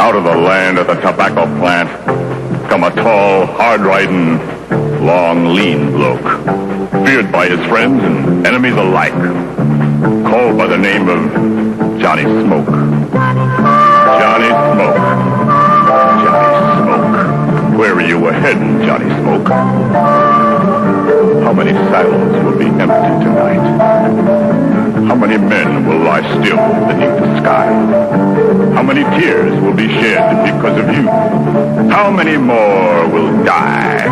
Out of the land of the tobacco plant come a tall, hard-riding, long, lean bloke, feared by his friends and enemies alike, called by the name of Johnny Smoke. Johnny Smoke. Johnny Smoke. Where are you heading, Johnny Smoke? How many silos will be empty tonight? How many men will lie still beneath the sky? How many tears will be shed because of you? How many more will die?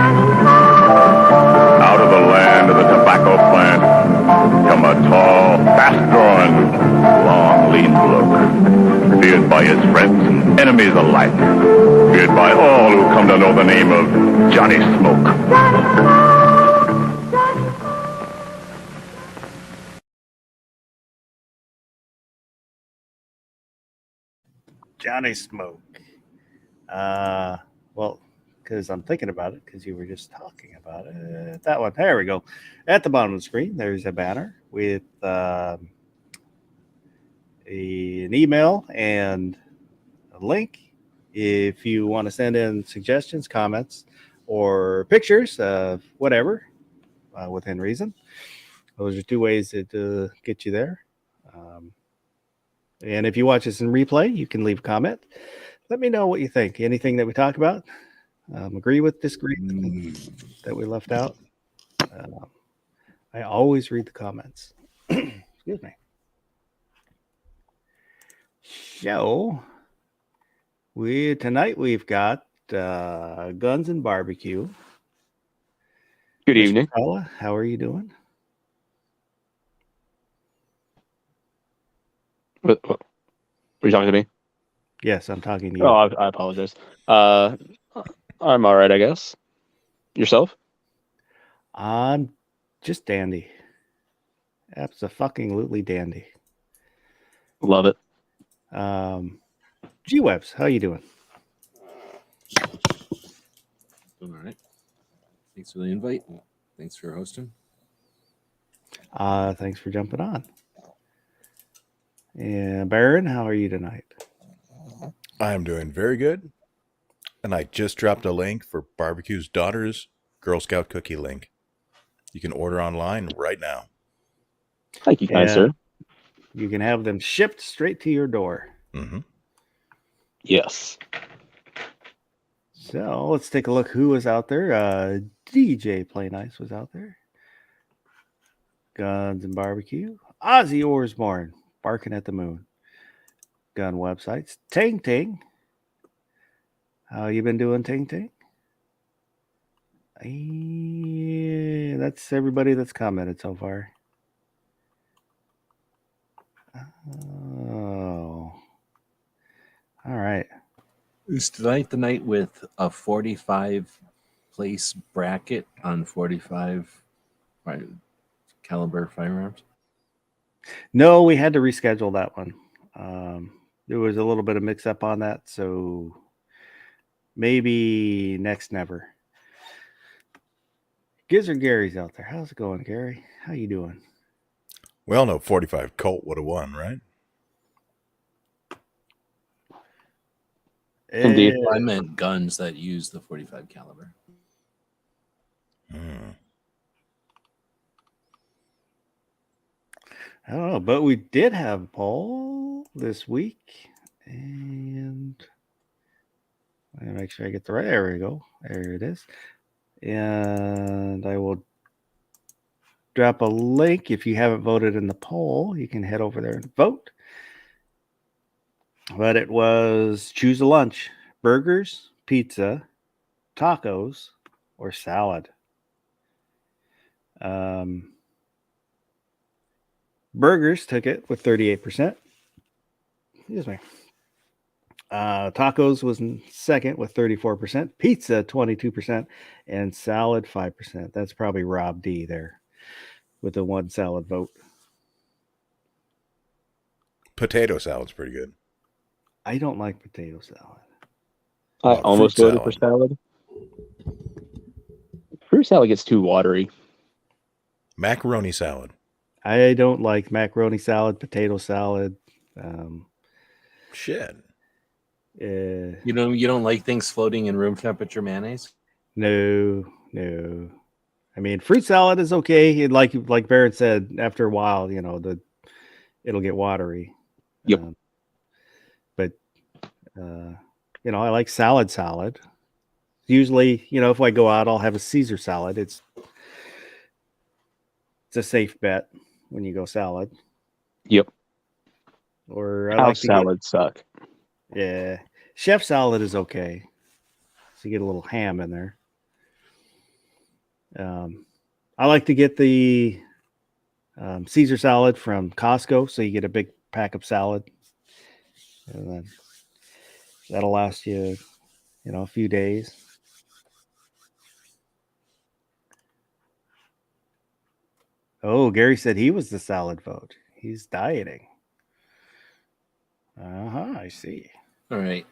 Out of the land of the tobacco plant come a tall, fast-growing, long, lean bloke, feared by his friends and enemies alike, feared by all who come to know the name of Johnny Smoke. Johnny Smoke. Well, because I'm thinking about it, because you were just talking about it. That one. There we go. At the bottom of the screen, there's a banner with an email and a link. If you want to send in suggestions, comments, or pictures of whatever, within reason. Those are two ways that get you there. And if you watch this in replay, you can leave a comment. Let me know what you think. Anything that we talk about, agree with, disagree with, that we left out. I always read the comments. Excuse me. So, tonight we've got Guns and Barbecue. Good evening. Paula, how are you doing? What, are you talking to me? Yes, I'm talking to you. Oh, I apologize. I'm all right, I guess. Yourself? I'm just dandy. Abso-fucking-lutely dandy. Love it. G-Webs, how you doing? Doing all right. Thanks for the invite. Thanks for hosting. Thanks for jumping on. And Baron, how are you tonight? I'm doing very good. And I just dropped a link for Barbecue's daughter's Girl Scout cookie link. You can order online right now. Thank you, kind sir. You can have them shipped straight to your door. Mm-hmm. Yes. So let's take a look who was out there. DJ Play Nice was out there. Guns and Barbecue. Ozzy Osbourne, Barking at the Moon. Gun websites. Ting Ting. How you been doing, Ting Ting? That's everybody that's commented so far. Oh. All right. Is tonight the night with a 45 place bracket on 45 caliber firearms? No, we had to reschedule that one. There was a little bit of mix up on that, so maybe next never. Gizzard Gary's out there. How's it going, Gary? How you doing? Well, no, 45 Colt would have won, right? Indeed. I meant guns that use the 45 caliber. I don't know, but we did have a poll this week, and let me make sure I get the right. There we go. There it is. And I will drop a link. If you haven't voted in the poll, you can head over there and vote. But it was choose a lunch: burgers, pizza, tacos, or salad. Burgers took it with 38%. Excuse me. Tacos was in second with 34%. Pizza 22%, and salad 5%. That's probably Rob D there with the one salad vote. Potato salad's pretty good. I don't like potato salad. I almost voted for salad. Fruit salad gets too watery. Macaroni salad. I don't like macaroni salad, potato salad. Shit. You don't like things floating in room temperature mayonnaise? No. I mean, fruit salad is okay. Like Barrett said, after a while, it'll get watery. Yep. But I like salad. Usually, if I go out, I'll have a Caesar salad. It's a safe bet when you go salad. Yep. Or I House like to salads suck. yeah, chef salad is okay. So you get a little ham in there. I like to get the Caesar salad from Costco, so you get a big pack of salad, and then that'll last you, a few days. Oh, Gary said he was the salad vote. He's dieting. I see. All right.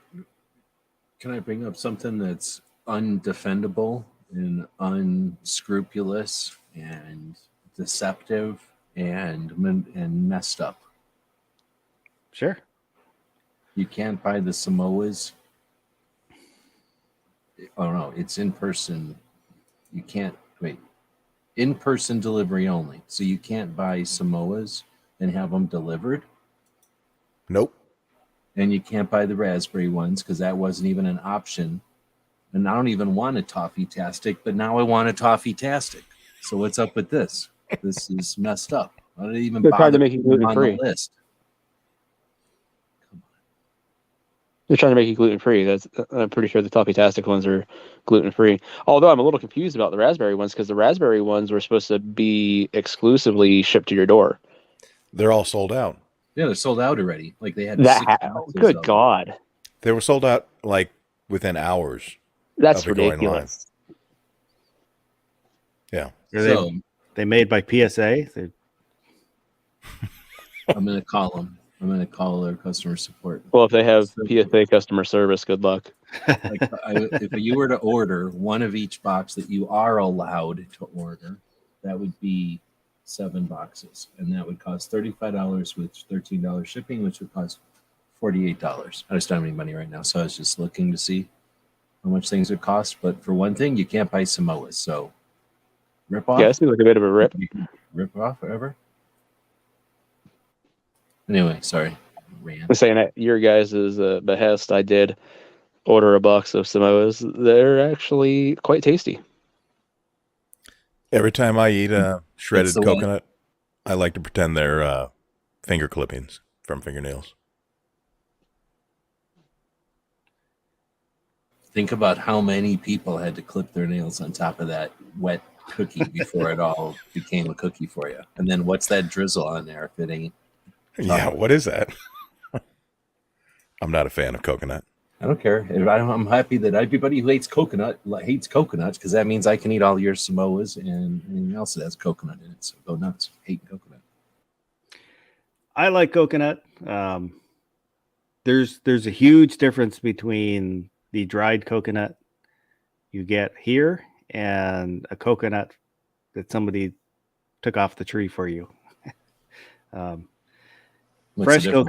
Can I bring up something that's undefendable and unscrupulous and deceptive and messed up? Sure. You can't buy the Samoas. Oh no, it's in person. You can't wait. In person delivery only. So you can't buy Samoas and have them delivered. Nope. And you can't buy the raspberry ones because that wasn't even an option. And I don't even want a toffee-tastic, but now I want a toffee-tastic. So what's up with this? This is messed up. I didn't even They're trying to bother make it putting them on the gluten-free. list. They're trying to make it gluten free. I'm pretty sure the Toffee-tastic ones are gluten free. Although I'm a little confused about the raspberry ones because the raspberry ones were supposed to be exclusively shipped to your door. They're all sold out. Yeah, they're sold out already. Like they had 6 boxes Good of them. God, They were sold out like within hours. that's of it going ridiculous. Yeah. Are So they made by PSA? I'm going to call them. I'm going to call their customer support. Well, if they have So- PSA customer service, good luck. Like if you were to order one of each box that you are allowed to order, that would be 7 boxes, and that would cost $35 with $13 shipping, which would cost $48. I just don't have any money right now, so I was just looking to see how much things would cost. But for one thing, you can't buy Samoas, so rip off. Yeah, it seems like a bit of a rip. Rip off forever. Anyway, sorry, ran. I'm saying at your guys' behest, I did order a box of Samoas. They're actually quite tasty. Every time I eat a shredded It's the coconut, I like to pretend they're finger clippings from fingernails. Think about how many people had to clip their nails on top of that wet cookie before it all became a cookie for you. And then what's that drizzle on there if it ain't? Yeah, what is that? I'm not a fan of coconut. I don't care. I'm happy that everybody who hates coconuts because that means I can eat all your Samoas and anything else that has coconut in it. So go nuts. Hate coconut. I like coconut. There's a huge difference between the dried coconut you get here and a coconut that somebody took off the tree for you. What's Fresh the difference?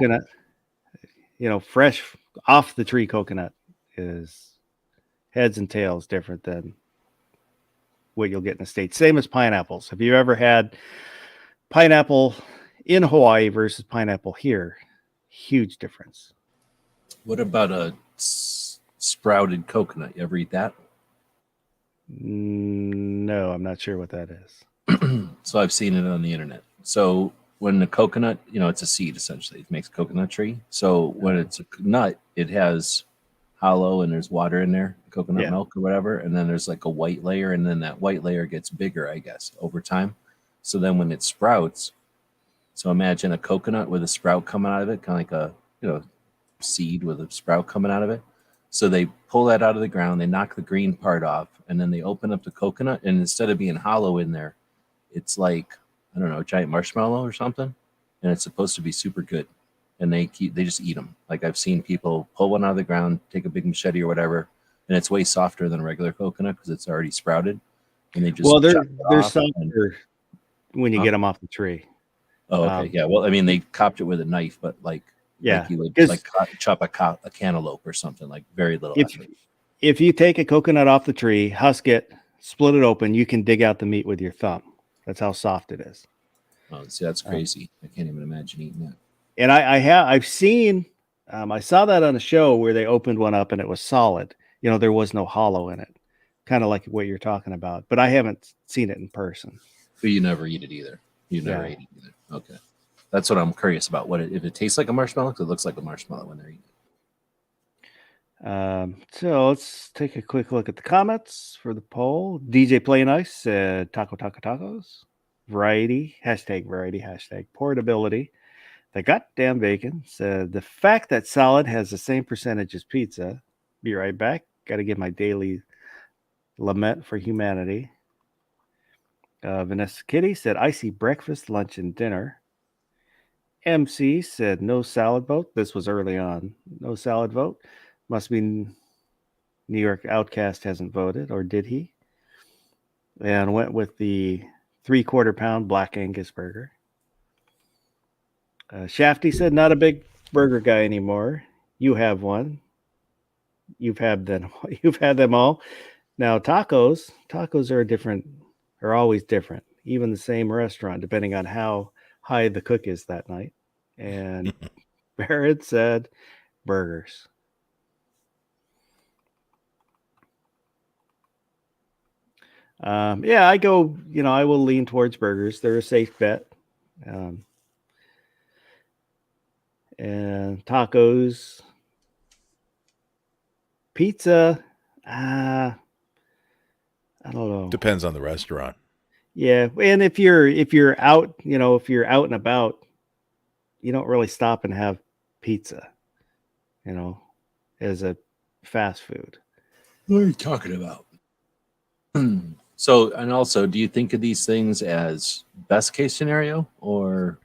coconut, fresh off the tree coconut is heads and tails different than what you'll get in the States. Same as pineapples. Have you ever had pineapple in Hawaii versus pineapple here? Huge difference. What about a sprouted coconut? You ever eat that? No, I'm not sure what that is. So I've seen it on the internet. So when the coconut, it's a seed essentially. It makes a coconut tree. So when it's a nut, it has hollow and there's water in there, coconut milk or whatever. And then there's like a white layer, and then that white layer gets bigger, I guess, over time. So then when it sprouts, so imagine a coconut with a sprout coming out of it, kind of like a seed with a sprout coming out of it. So they pull that out of the ground, they knock the green part off, and then they open up the coconut, and instead of being hollow in there, it's like, I don't know, a giant marshmallow or something, and it's supposed to be super good. And they just eat them. Like I've seen people pull one out of the ground, take a big machete or whatever, and it's way softer than a regular coconut because it's already sprouted. And they just they're softer when you get them off the tree. Oh, okay, yeah. Well, I mean, they copped it with a knife, but like Yeah, Like you would 'cause like chop a cantaloupe or something, like very little effort. if you take a coconut off the tree, husk it, split it open, you can dig out the meat with your thumb. That's how soft it is. Oh, see, that's crazy. I can't even imagine eating that. And I've seen, I saw that on a show where they opened one up and it was solid. You know, there was no hollow in it, kind of like what you're talking about. But I haven't seen it in person. But you never eat it either. You never ate it either. Okay, that's what I'm curious about. If it tastes like a marshmallow? Because it looks like a marshmallow when they're eating it. So let's take a quick look at the comments for the poll. DJ Play Nice said taco tacos. Variety, hashtag portability. The goddamn bacon said the fact that salad has the same percentage as pizza. Be right back. Got to give my daily lament for humanity. Vanessa Kitty said icy breakfast, lunch, and dinner. MC said no salad vote. This was early on. No salad vote. Must be New York Outcast hasn't voted, or did he? And went with the 3/4 pound Black Angus burger. Shafty said not a big burger guy anymore. You have one. You've had them. You've had them all. Now tacos are always different. Even the same restaurant, depending on how high the cook is that night. And Barrett said burgers. Yeah, I go. I will lean towards burgers. They're a safe bet. And tacos, pizza. I don't know. Depends on the restaurant. Yeah, and if you're out, if you're out and about, you don't really stop and have pizza, as a fast food. What are you talking about? So, and also, do you think of these things as best case scenario or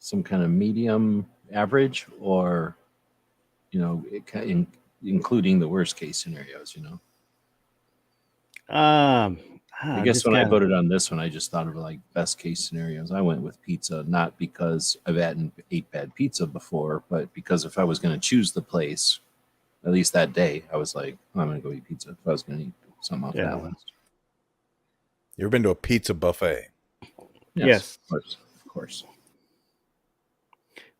some kind of medium average, or including the worst case scenarios? I guess when I voted on this one, I just thought of like best case scenarios. I went with pizza, not because I've ate bad pizza before, but because if I was going to choose the place, at least that day, I was like, I'm going to go eat pizza. If I was going to eat something off that list. You ever been to a pizza buffet? Yes. Of course.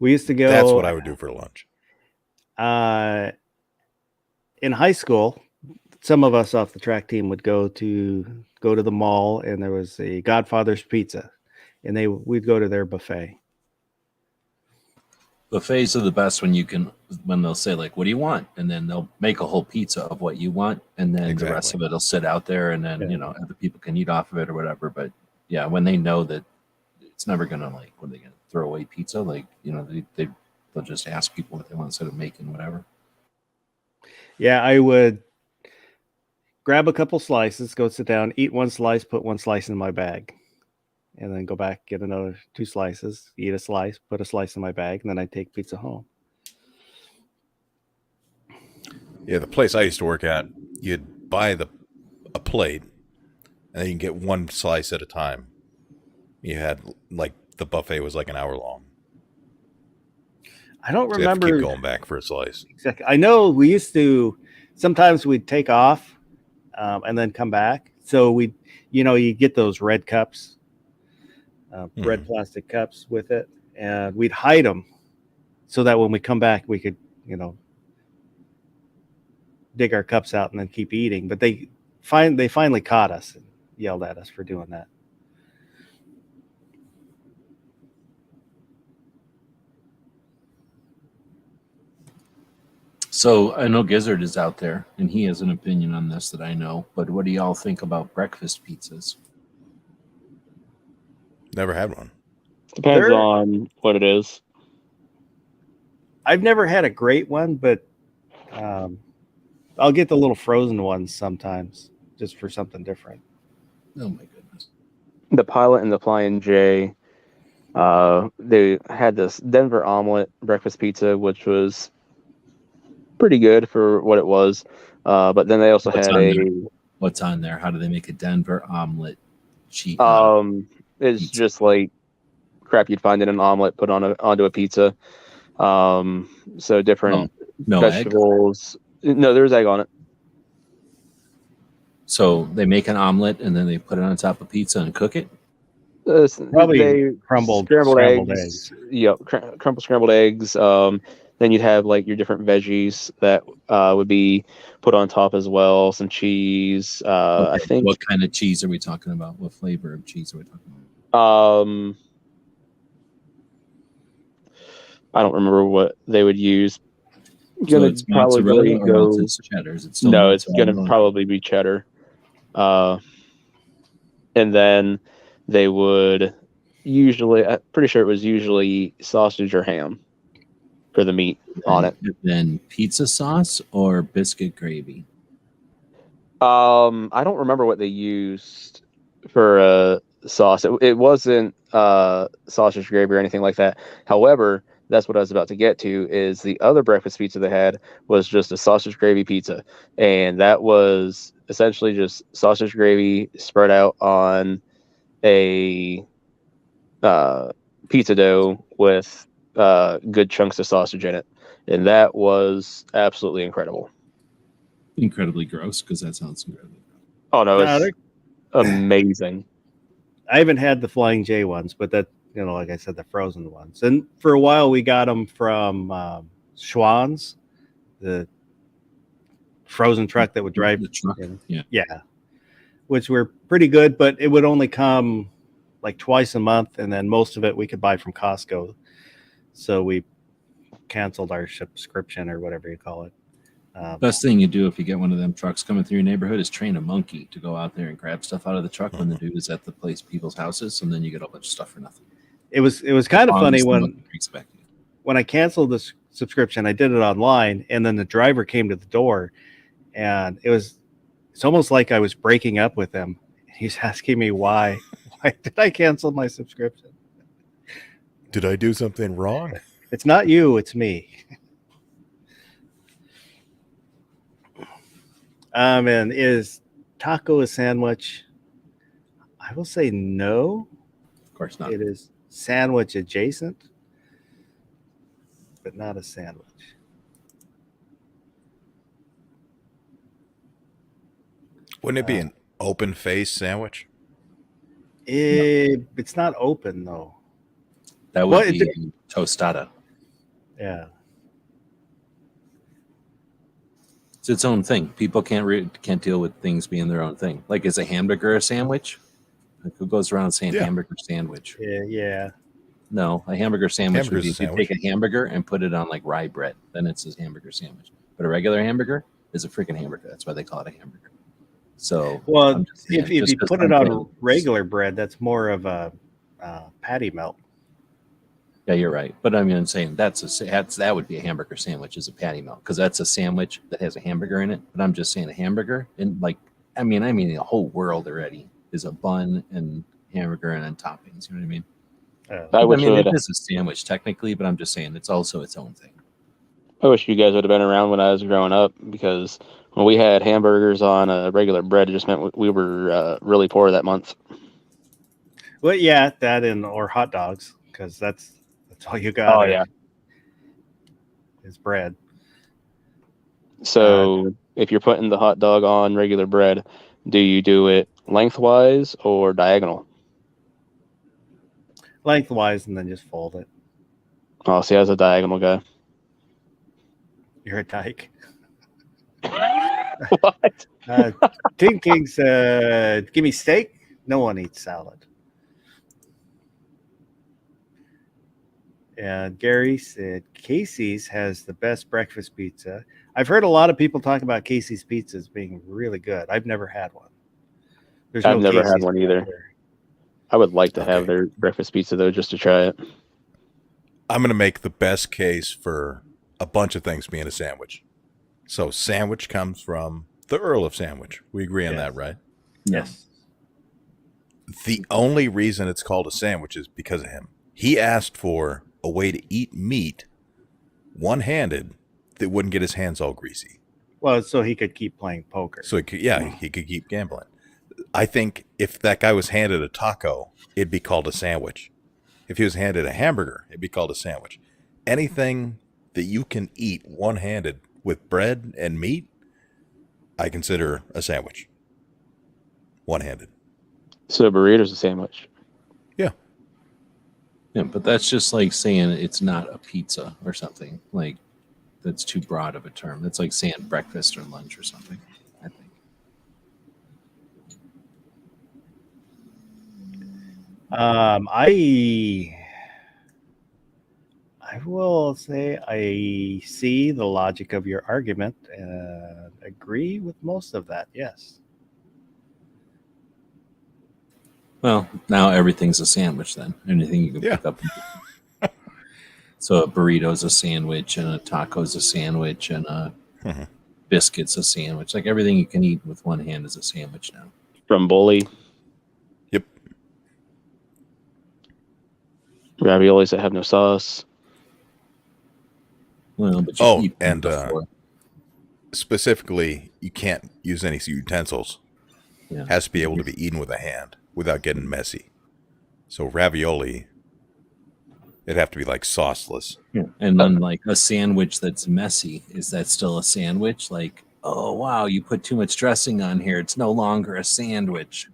We used to go. That's what I would do for lunch. In high school, some of us off the track team would go to the mall, and there was a Godfather's Pizza, and we'd go to their buffet. Buffets are the best when they'll say like, what do you want? And then they'll make a whole pizza of what you want. And then the rest of it will sit out there, and then, other people can eat off of it or whatever. But yeah, when they know that it's never going to when they're going to throw away pizza, they'll just ask people what they want instead of making whatever. Yeah, I would grab a couple slices, go sit down, eat one slice, put one slice in my bag. And then go back, get another 2 slices, eat a slice, put a slice in my bag, and then I take pizza home. Yeah, the place I used to work at, you'd buy a plate, and then you can get one slice at a time. You had the buffet was like an hour long. I don't remember. You have to keep going back for a slice. Exactly. I know we used to. Sometimes we'd take off, and then come back. So you get those red cups. Red plastic cups with it, and we'd hide them so that when we come back, we could, dig our cups out and then keep eating. But they finally caught us and yelled at us for doing that. So I know Gizzard is out there, and he has an opinion on this that I know. But what do y'all think about breakfast pizzas? Never had one. Depends on what it is. I've never had a great one, but I'll get the little frozen ones sometimes just for something different. Oh my goodness. The Pilot and the Flying J, they had this Denver omelet breakfast pizza, which was pretty good for what it was. But then they also What's on there? How do they make a Denver omelet? It's just like crap you'd find in an omelet put onto a pizza. So different No egg. vegetables. No, there's egg on it. So they make an omelet and then they put it on top of pizza and cook it. Probably They crumbled scrambled scrambled eggs. Yep, crumbled scrambled eggs. Then you'd have like your different veggies that would be put on top as well. Some cheese. I Okay, think. What kind of cheese are we talking about? What flavor of cheese are we talking about? I don't remember what they would use. So it's mozzarella or else it's cheddar? Is it still No, it's mozzarella? gonna probably be cheddar. And then they would usually, I'm pretty sure it was usually sausage or ham for the meat on it. And then pizza sauce or biscuit gravy? I don't remember what they used for sauce. It wasn't sausage gravy or anything like that. However, that's what I was about to get to, is the other breakfast pizza they had was just a sausage gravy pizza. And that was essentially just sausage gravy spread out on a pizza dough with good chunks of sausage in it. And that was absolutely incredible. Incredibly gross, because that sounds incredibly gross. Oh, no, No, it's amazing. I haven't had the Flying J ones, but that, like I said, the frozen ones. And for a while, we got them from Schwann's, the frozen truck that would drive. The truck, yeah, which were pretty good, but it would only come like twice a month, and then most of it we could buy from Costco. So we canceled our subscription, or whatever you call it. Best thing you do if you get one of them trucks coming through your neighborhood is train a monkey to go out there and grab stuff out of the truck when the dude is at the people's houses, and then you get a bunch of stuff for nothing. It was kind of funny when I canceled the subscription. I did it online, and then the driver came to the door, and it's almost like I was breaking up with him. He's asking me why did I cancel my subscription? Did I do something wrong? It's not you, it's me. And is taco a sandwich? I will say no. Of course not. It is sandwich adjacent, but not a sandwich. Wouldn't it be an open face sandwich? It's not open though. That would be a tostada. Yeah. It's its own thing. People can't deal with things being their own thing. Like, is a hamburger a sandwich? Like, who goes around saying hamburger sandwich? Yeah. No, a hamburger sandwich would be if you take a hamburger and put it on like rye bread, then it's a hamburger sandwich. But a regular hamburger is a freaking hamburger. That's why they call it a hamburger. So, well, if you put it on regular bread, that's more of a patty melt. Yeah, you're right. But I mean, I'm saying that would be a hamburger sandwich, is a patty melt, because that's a sandwich that has a hamburger in it. But I'm just saying a hamburger, and like, I mean the whole world already is a bun and hamburger and then toppings. You know what I mean? It is a sandwich technically, but I'm just saying it's also its own thing. I wish you guys would have been around when I was growing up, because when we had hamburgers on a regular bread, it just meant we were really poor that month. Well, yeah, that or hot dogs, because that's all you got. Oh yeah, is bread. So if you're putting the hot dog on regular bread, do you do it lengthwise or diagonal? Lengthwise, and then just fold it. Oh, see, I was a diagonal guy. You're a dyke. What? Team King said, "Give me steak. No one eats salad." And Gary said, "Casey's has the best breakfast pizza." I've heard a lot of people talk about Casey's pizzas being really good. I've never had one. I've never had one either. I would like to have their breakfast pizza, though, just to try it. I'm going to make the best case for a bunch of things being a sandwich. So sandwich comes from the Earl of Sandwich. We agree on that, right? Yes. The only reason it's called a sandwich is because of him. He asked for a way to eat meat one-handed that wouldn't get his hands all greasy. Well, so he could keep playing poker. So he could keep gambling. I think if that guy was handed a taco, it'd be called a sandwich. If he was handed a hamburger, it'd be called a sandwich. Anything that you can eat one-handed with bread and meat, I consider a sandwich. One-handed. So burrito's a sandwich. Yeah. Yeah, but that's just like saying it's not a pizza or something. Like, that's too broad of a term. That's like saying breakfast or lunch or something, I think. I will say I see the logic of your argument and agree with most of that. Yes. Well, now everything's a sandwich then. Anything you can Yeah. pick up. So a burrito's a sandwich, and a taco's a sandwich, and a Mhm. biscuit's a sandwich. Like everything you can eat with one hand is a sandwich now. From Bully, Yep. raviolis that have no sauce. Well, but you Oh, eat them and before. specifically, you can't use any utensils. Yeah. Has to be able to be eaten with a hand without getting messy. So ravioli, it'd have to be like sauceless. Yeah. And then like a sandwich that's messy, is that still a sandwich? Like, oh wow, you put too much dressing on here. It's no longer a sandwich.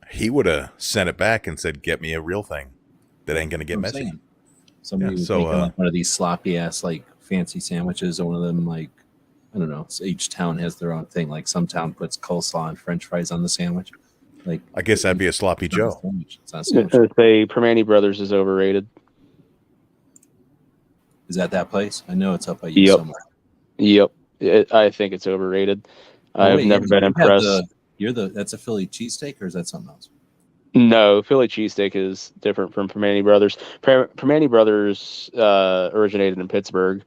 He would have sent it back and said, "Get me a real thing that ain't gonna get That's what I'm messy." saying. Somebody Yeah, was so, making like one of these sloppy ass like fancy sandwiches, or one of them like, I don't know. So each town has their own thing. Like some town puts coleslaw and French fries on the sandwich. Like I guess that'd be a sloppy it's not a Joe. sandwich. It's not a I sandwich. say Permane Brothers is overrated. Is that place? I know it's up by you Yep. somewhere. Yep. I think it's overrated. Oh, I've wait, never been you had impressed. that's a Philly cheesesteak, or is that something else? No, Philly cheesesteak is different from Permane Brothers. Permane Brothers originated in Pittsburgh,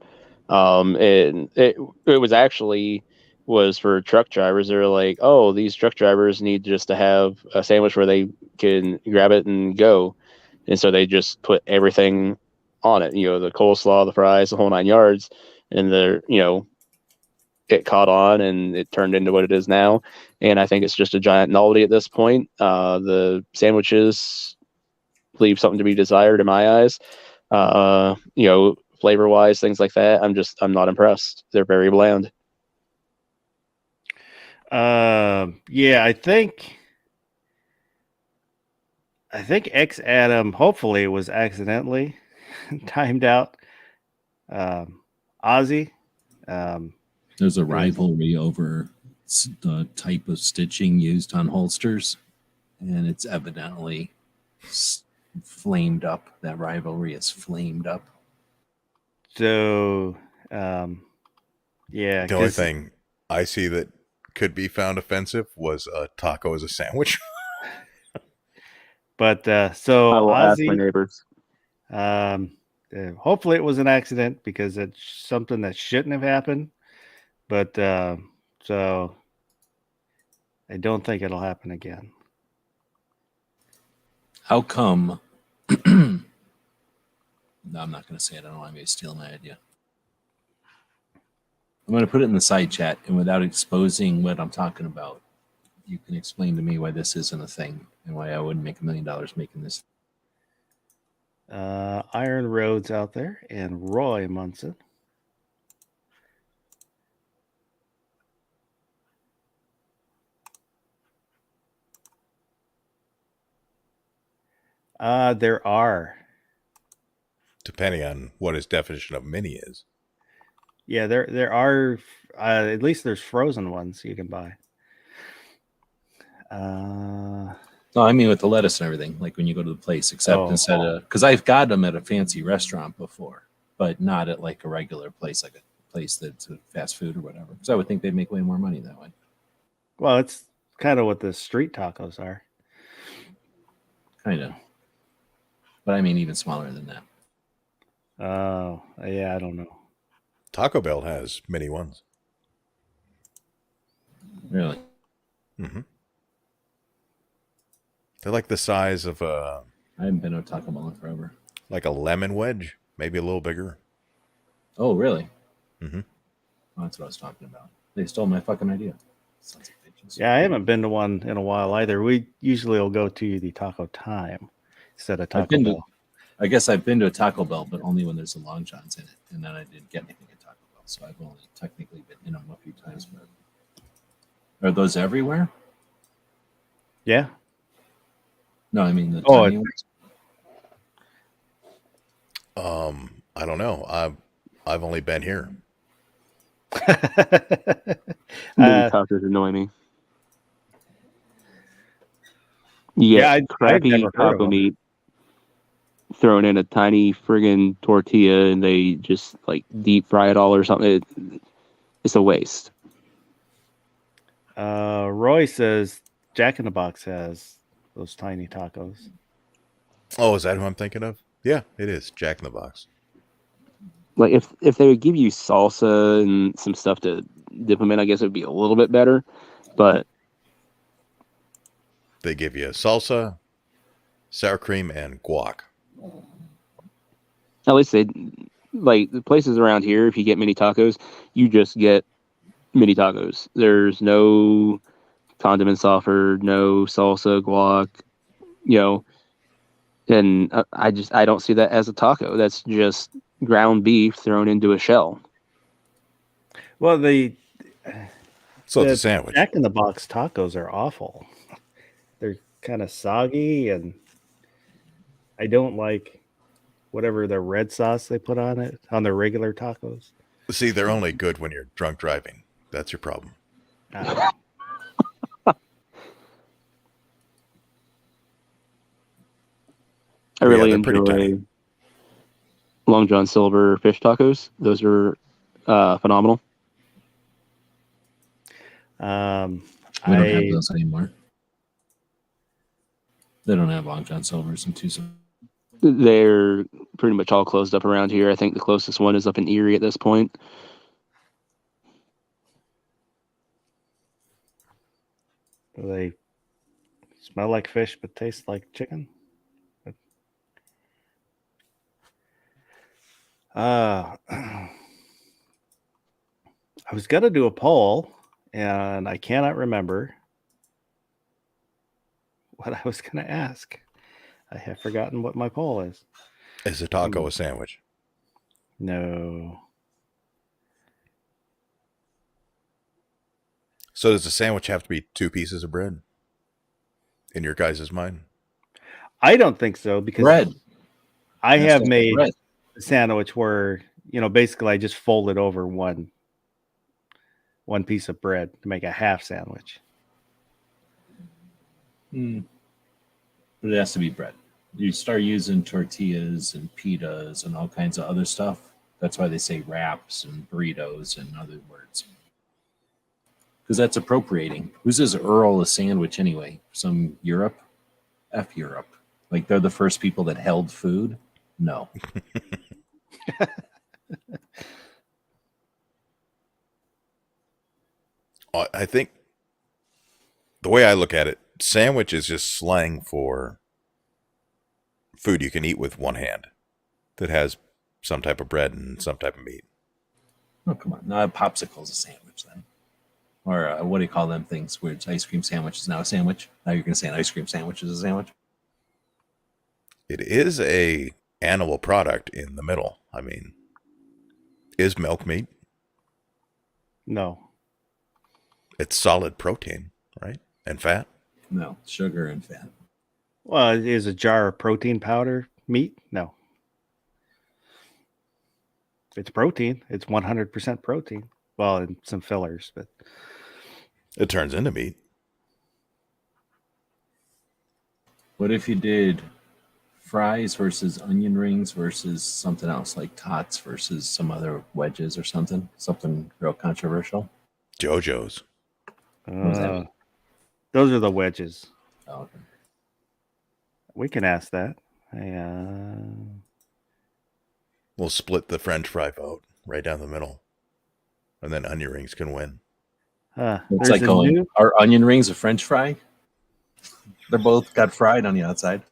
and it was actually was for truck drivers. They were like, oh, these truck drivers need just to have a sandwich where they can grab it and go, and so they just put everything on it. You know, the coleslaw, the fries, the whole 9 yards, and it caught on and it turned into what it is now. And I think it's just a giant novelty at this point. The sandwiches leave something to be desired in my eyes. Flavor wise, things like that. I'm not impressed. They're very bland. Yeah, I think X Adam hopefully it was accidentally timed out. Ozzy. There's a rivalry over the type of stitching used on holsters, and it's evidently flamed up. That rivalry is flamed up. So, yeah. The only thing I see that could be found offensive was a taco as a sandwich. But so I will ask my Ozzy, neighbors. hopefully it was an accident because it's something that shouldn't have happened. But so I don't think it'll happen again. How come? No, I'm not going to say it. I don't want anybody to steal my idea. I'm going to put it in the side chat, and without exposing what I'm talking about, you can explain to me why this isn't a thing and why I wouldn't make $1 million making this. Iron Roads out there and Roy Munson. There are. Depending on what his definition of mini is. Yeah, there are. At least there's frozen ones you can buy. No, I mean with the lettuce and everything, like when you go to the place, except instead of, because I've got them at a fancy restaurant before, but not at like a regular place, like a place that's a fast food or whatever. Because I would think they'd make way more money that way. Well, it's kind of what the street tacos are. Kind of. But I mean even smaller than that. Oh, yeah, I don't know. Taco Bell has mini ones. Really? Mm-hmm. They're like the size of I haven't been to a Taco Bell in forever. like a lemon wedge, maybe a little bigger. Oh, really? Mm-hmm. Oh, that's what I was talking about. They stole my fucking idea. Sons of bitches. Yeah, I haven't been to one in a while either. We usually will go to the Taco Time instead of Taco Bell. I guess I've been to a Taco Bell, but only when there's a Long John's in it, and then I didn't get anything at Taco Bell, so I've only technically been in them a few times. But are those everywhere? Yeah. No, I mean the Oh, tiny ones. I don't know. I've only been here. Mini uh, tacos annoy me. You yeah, get I've crappy never heard of taco them. meat thrown in a tiny friggin' tortilla, and they just like deep fry it all or something. It's a waste. Roy says Jack in the Box has those tiny tacos. Oh, is that who I'm thinking of? Yeah, it is Jack in the Box. Like if they would give you salsa and some stuff to dip them in, I guess it would be a little bit better. But They give you salsa, sour cream, and guac. at least they like the places around here. If you get mini tacos, you just get mini tacos. There's no condiments offered, no salsa, guac, you know. And I don't see that as a taco. That's just ground beef thrown into a shell. Well, So it's a the sandwich. Jack in the Box tacos are awful. They're kind of soggy, and I don't like whatever the red sauce they put on it on their regular tacos. See, they're only good when you're drunk driving. That's your problem. Uh, I Yeah, really they're pretty enjoy tiny. Long John Silver fish tacos. Those are phenomenal. We don't have I those anymore. They don't have Long John Silver's in Tucson. They're pretty much all closed up around here. I think the closest one is up in Erie at this point. they smell like fish but taste like chicken. I was gonna do a poll, and I cannot remember what I was gonna ask. I have forgotten what my poll is. Is a taco a sandwich? No. So does a sandwich have to be 2 pieces of bread? In your guys' mind? I don't think so because Bread. I That's have just made bread. a sandwich where, basically I just folded over one piece of bread to make a half sandwich. But it has to be bread. You start using tortillas and pitas and all kinds of other stuff. That's why they say wraps and burritos and other words. Because that's appropriating. Who says Earl a sandwich anyway? Some Europe? F Europe. Like they're the first people that held food? No. I think the way I look at it, sandwich is just slang for food you can eat with one hand that has some type of bread and some type of meat. Oh, come on. Now a popsicle's a sandwich then. Or what do you call them things where it's ice cream sandwich is now a sandwich? Now you're going to say an ice cream sandwich is a sandwich? It is a animal product in the middle. I mean, is milk meat? No. It's solid protein, right? And fat. No, sugar and fat. Well, is a jar of protein powder meat? No. It's protein. It's 100% protein. Well, and some fillers, but It turns into meat. What if you did fries versus onion rings versus something else like tots versus some other wedges or something? Something real controversial? JoJo's. does that mean? Those are the wedges. Oh, okay. We can ask that. We'll split the French fry vote right down the middle. And then onion rings can win. It's there's like a going, new- are onion rings a French fry? They're both got fried on the outside.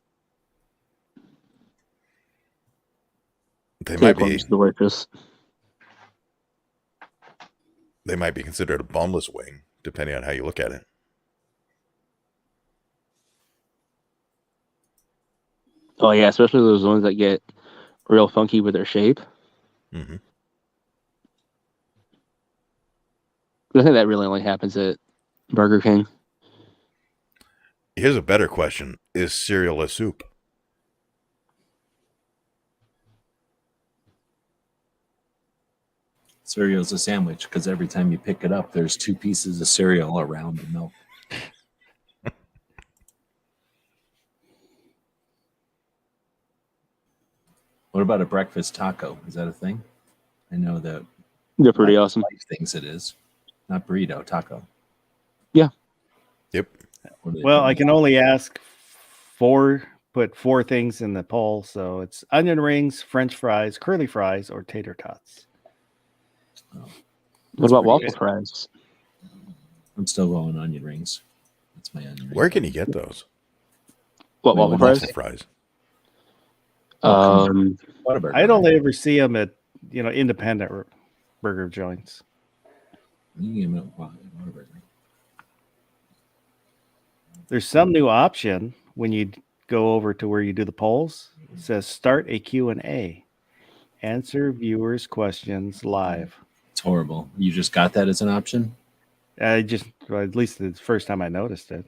They might be Tapeworms delicious. they might be considered a boneless wing, depending on how you look at it. Oh yeah, especially those ones that get real funky with their shape. Hmm. I think that really only happens at Burger King. Here's a better question: is cereal a soup? Cereal's a sandwich because every time you pick it up, there's 2 pieces of cereal around the milk. What about a breakfast taco? Is that a thing? I know that They're pretty my awesome. wife thinks it is. Not burrito, taco. Yep. What do they Well, put I in can only ask put 4 things in the poll. So it's onion rings, French fries, curly fries, or tater tots. it? Oh, What that's about pretty waffle good. fries? I'm still going onion rings. That's my onion ring. Where can you get those? What Wait, waffle what? fries? Waffle fries. Oh, come on. Whataburger. I'd only ever see them at independent burger joints. You can get them at Whataburger. There's some new option when you go over to where you do the polls. It says start a Q&A. Answer viewers' questions live. It's horrible. You just got that as an option? I just, well, at least the first time I noticed it.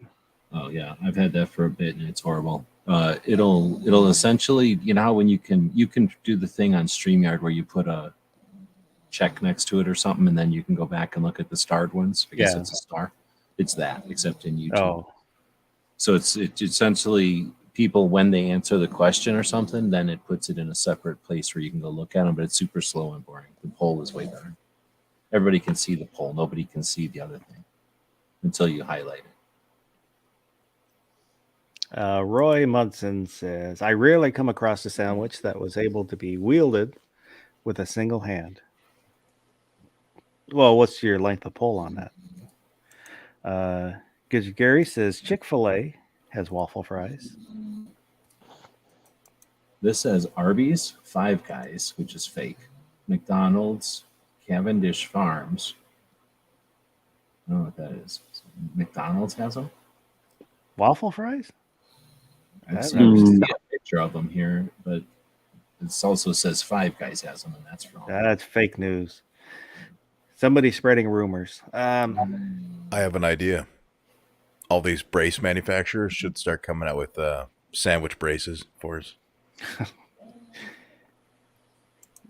Oh yeah, I've had that for a bit and it's horrible. It'll essentially, you know how when you can do the thing on StreamYard where you put a check next to it or something and then you can go back and look at the starred ones because Yeah. it's a star. It's that, except in YouTube. Oh, So it's essentially people when they answer the question or something, then it puts it in a separate place where you can go look at them, but it's super slow and boring. The poll is way better. Everybody can see the poll. Nobody can see the other thing until you highlight it. Roy Munson says, I rarely come across a sandwich that was able to be wielded with a single hand. Well, what's your length of pull on that? Because Gary says Chick-fil-A has waffle fries. This says Arby's, Five Guys, which is fake, McDonald's, Cavendish Farms. I don't know what that is. McDonald's has them. Waffle fries? I've I've seen never seen a picture of them here, but it also says Five Guys has them, and that's wrong. That's fake news. Somebody spreading rumors. I have an idea. All these brace manufacturers should start coming out with sandwich braces for us.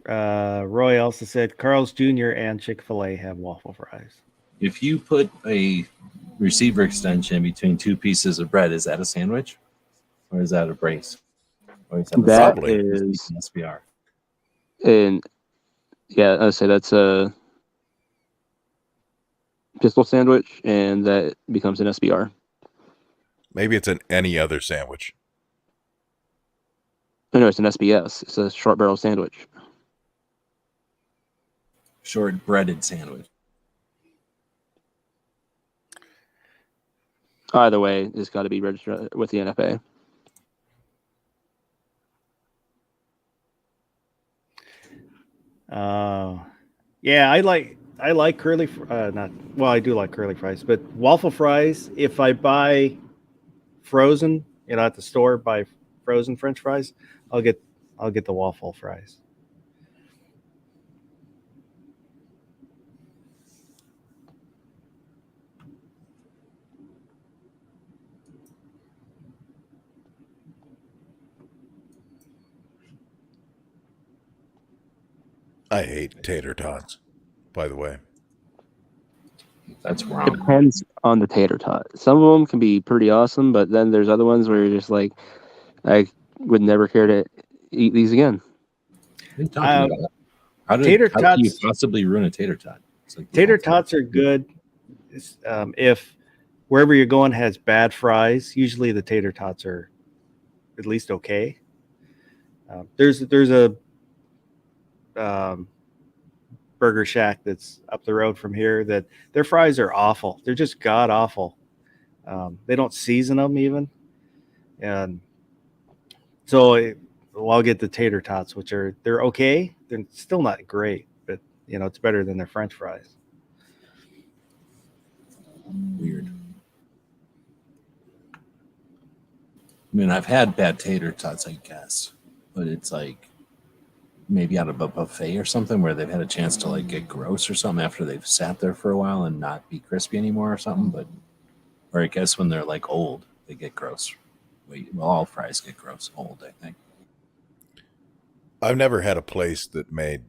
Roy also said Carl's Jr. and Chick-fil-A have waffle fries. If you put a receiver extension between 2 pieces of bread, is that a sandwich, or is that a brace? Or is that That Probably. is, an SBR? and yeah, I say that's a pistol sandwich, and that becomes an SBR. Maybe it's an any other sandwich. No, it's an SBS. It's a short barrel sandwich. Short breaded sandwich. Either way, it's got to be registered with the NFA. Yeah, I like curly. I do like curly fries, but waffle fries. If I buy frozen, at the store, buy frozen French fries, I'll get the waffle fries. I hate tater tots, by the way. That's It wrong. depends on the tater tot. Some of them can be pretty awesome, but then there's other ones where you're just like, I would never care to eat these again. What are you talking about? How Tater can you tots- possibly ruin a tater tot? It's like the Tater ultimate- tots are good if wherever you're going has bad fries. Usually the tater tots are at least okay. There's a Burger Shack that's up the road from here that their fries are awful. They're just god awful. They don't season them even, and so I'll get the tater tots, which they're okay. They're still not great, but it's better than their French fries. Weird. mean, I've had bad tater tots, I guess, but it's like maybe out of a buffet or something where they've had a chance to like get gross or something after they've sat there for a while and not be crispy anymore or something. But or I guess when they're like old, they get gross. Well, all fries get gross old, I think. I've never had a place that made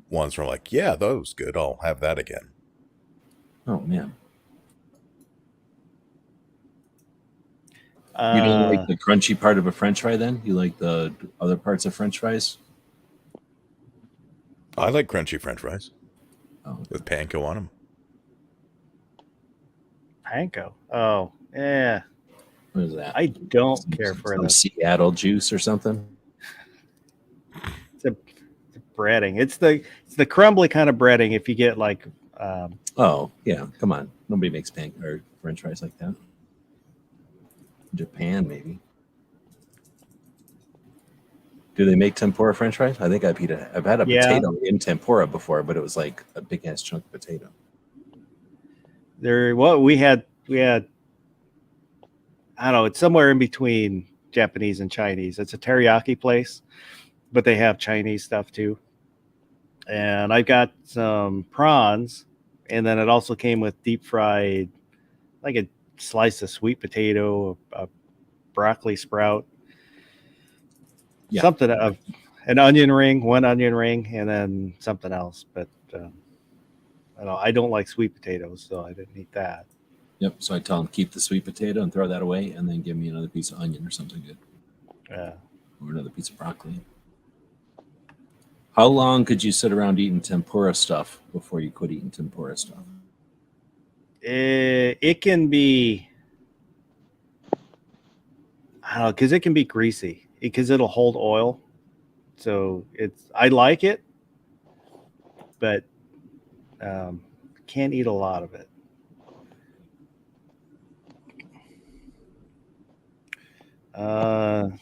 ones where I'm like, yeah, that was good. I'll have that again. Oh man. You Uh, don't like the crunchy part of a French fry, then? You like the other parts of French fries? I like crunchy French fries Oh, with panko on them. panko. Oh, yeah. what is that? I don't care for Some the Seattle juice or something? it's a breading. It's the crumbly kind of breading. If you get like, Oh yeah, come on. Nobody makes or French fries like that. Japan, maybe. Do they make tempura French fries? I think I've had a Yeah. potato in tempura before, but it was like a big ass chunk of potato. we had I don't know. It's somewhere in between Japanese and Chinese. It's a teriyaki place, but they have Chinese stuff too. And I got some prawns, and then it also came with deep fried, like a slice of sweet potato, a broccoli sprout, Yeah. something of an onion ring, one onion ring, and then something else. But I don't like sweet potatoes, so I didn't eat that. Yep. So I tell them keep the sweet potato and throw that away, and then give me another piece of onion or something good, or another piece of broccoli. How long could you sit around eating tempura stuff before you quit eating tempura stuff? It can be, I don't know, because it can be greasy because it'll hold oil. So I like it, but can't eat a lot of it.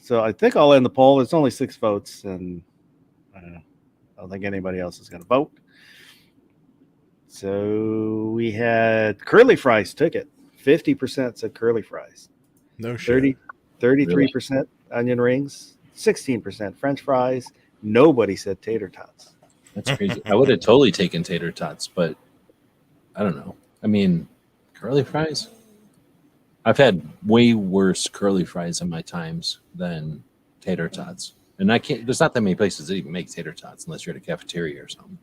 So I think I'll end the poll. It's only 6 votes, and I don't think anybody else is going to vote. So we had curly fries took it. 50% said curly fries. No shit. 33% onion rings. 16% French fries. Nobody said tater tots. That's crazy. I would have totally taken tater tots, but I don't know. I mean, curly fries? I've had way worse curly fries in my times than tater tots. And there's not that many places that even make tater tots unless you're at a cafeteria or something.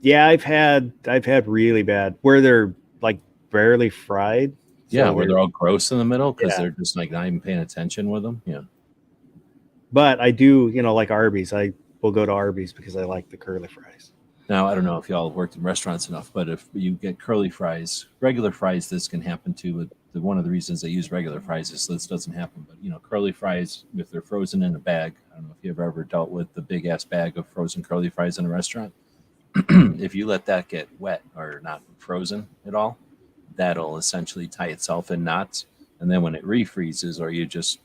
Yeah, I've had really bad where they're like barely fried. Yeah, where they're all gross in the middle because Yeah. they're just like not even paying attention with them. Yeah. But I do, like Arby's. I will go to Arby's because I like the curly fries. Now, I don't know if y'all worked in restaurants enough, but if you get curly fries, regular fries, this can happen too. One of the reasons they use regular fries is this doesn't happen. But, curly fries, if they're frozen in a bag, I don't know if you've ever dealt with the big ass bag of frozen curly fries in a restaurant. If you let that get wet or not frozen at all, that'll essentially tie itself in knots. And then when it refreezes or you just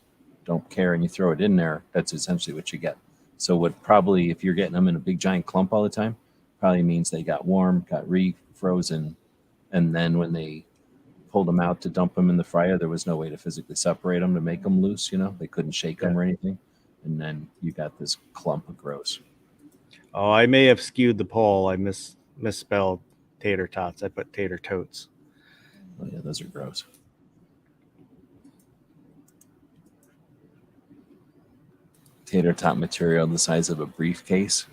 don't care and you throw it in there, that's essentially what you get. So what probably, if you're getting them in a big giant clump all the time, probably means they got warm, got refrozen, and then when they pulled them out to dump them in the fryer, there was no way to physically separate them to make them loose. They couldn't shake them or anything, and then you got this clump of gross. Oh, I may have skewed the poll. I misspelled tater tots. I put tater totes. Oh yeah, those are gross. Tater tot material the size of a briefcase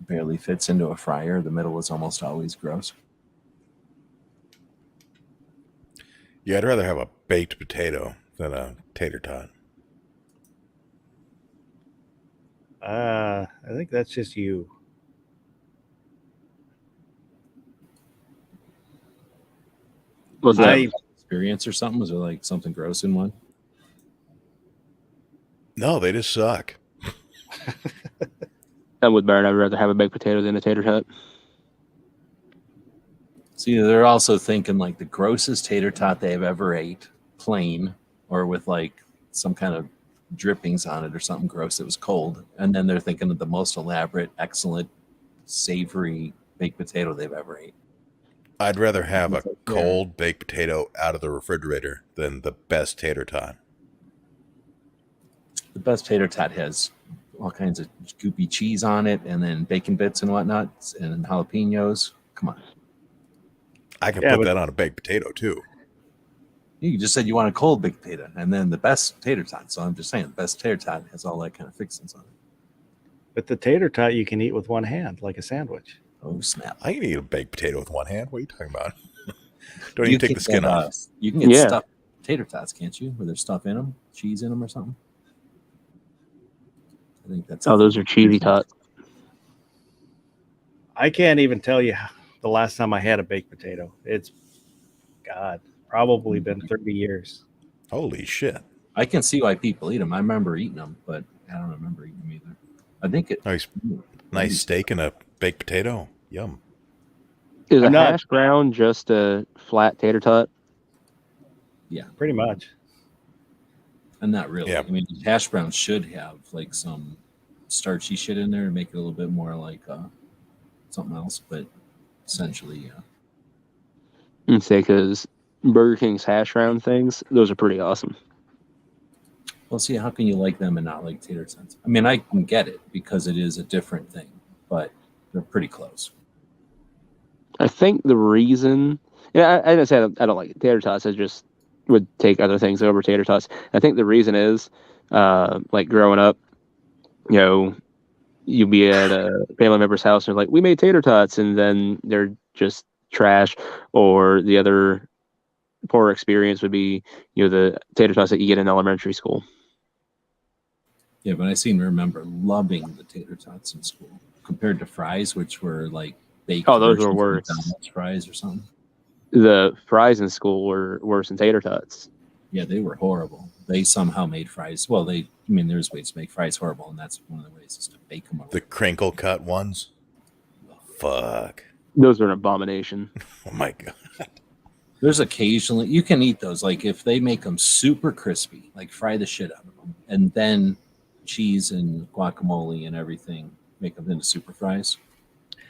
barely fits into a fryer. The middle is almost always gross. Yeah, I'd rather have a baked potato than a tater tot. I think that's just you. Was that experience or something? Was there like something gross in one? No, they just suck. I'm with Baron. I'd rather have a baked potato than a tater tot. See, they're also thinking like the grossest tater tot they've ever ate, plain or with like some kind of drippings on it or something gross that was cold. And then they're thinking of the most elaborate, excellent, savory baked potato they've ever ate. I'd rather have a cold baked potato out of the refrigerator than the best tater tot. The best tater tot has all kinds of goopy cheese on it, and then bacon bits and whatnot, and jalapenos. Come on. I can Yeah, put but- that on a baked potato too. You just said you want a cold baked potato, and then the best tater tot. So I'm just saying, the best tater tot has all that kind of fixings on it. But the tater tot you can eat with one hand, like a sandwich. Oh snap! I can eat a baked potato with one hand. What are you talking about? Don't You even take can the skin get, off. You can get Yeah. stuffed tater tots, can't you? Where there's stuff in them, cheese in them, or something. I think that's. Oh, those are cheesy tots. I can't even tell you the last time I had a baked potato. It's, God, probably been 30 years. Holy shit! I can see why people eat them. I remember eating them, but I don't remember eating them either. I think it. Nice steak and a baked potato. Yum. Is a I'm not- hash brown just a flat tater tot? Yeah, Pretty much. and not really. Yeah. I mean, hash browns should have like some starchy shit in there to make it a little bit more like something else, but essentially, yeah. And say because Burger King's hash brown things, those are pretty awesome. Well, see, how can you like them and not like tater tots? I mean, I can get it because it is a different thing, but they're pretty close. I think the reason, I didn't say I don't like tater tots. I just would take other things over tater tots. I think the reason is, like growing up, you know, you'd be at a family member's house and they're like, we made tater tots, and then they're just trash. Or the other poor experience would be, you know, the tater tots that you get in elementary school. Yeah, but I seem to remember loving the tater tots in school compared to fries, which were like baked. Oh, those were versions of worse. McDonald's fries or something. The fries in school were worse than tater tots. Yeah, they were horrible. They somehow made fries. Well, there's ways to make fries horrible, and that's one of the ways is to bake them. The crinkle cut ones. Fuck. Those are an abomination. Oh my god. There's occasionally you can eat those, like if they make them super crispy, like fry the shit out of them, and then cheese and guacamole and everything, make them into super fries.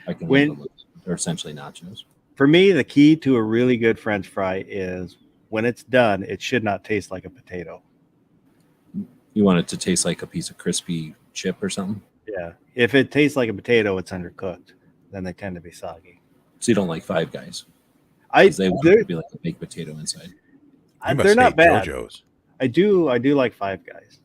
I can When- eat them. They're essentially nachos. For me, the key to a really good French fry is when it's done, it should not taste like a potato. You want it to taste like a piece of crispy chip or something. Yeah. If it tastes like a potato, it's undercooked. Then they tend to be soggy. So you don't like Five Guys I because they want it they're, to be like a baked potato inside. You must they're not hate bad. JoJo's. I do like Five Guys.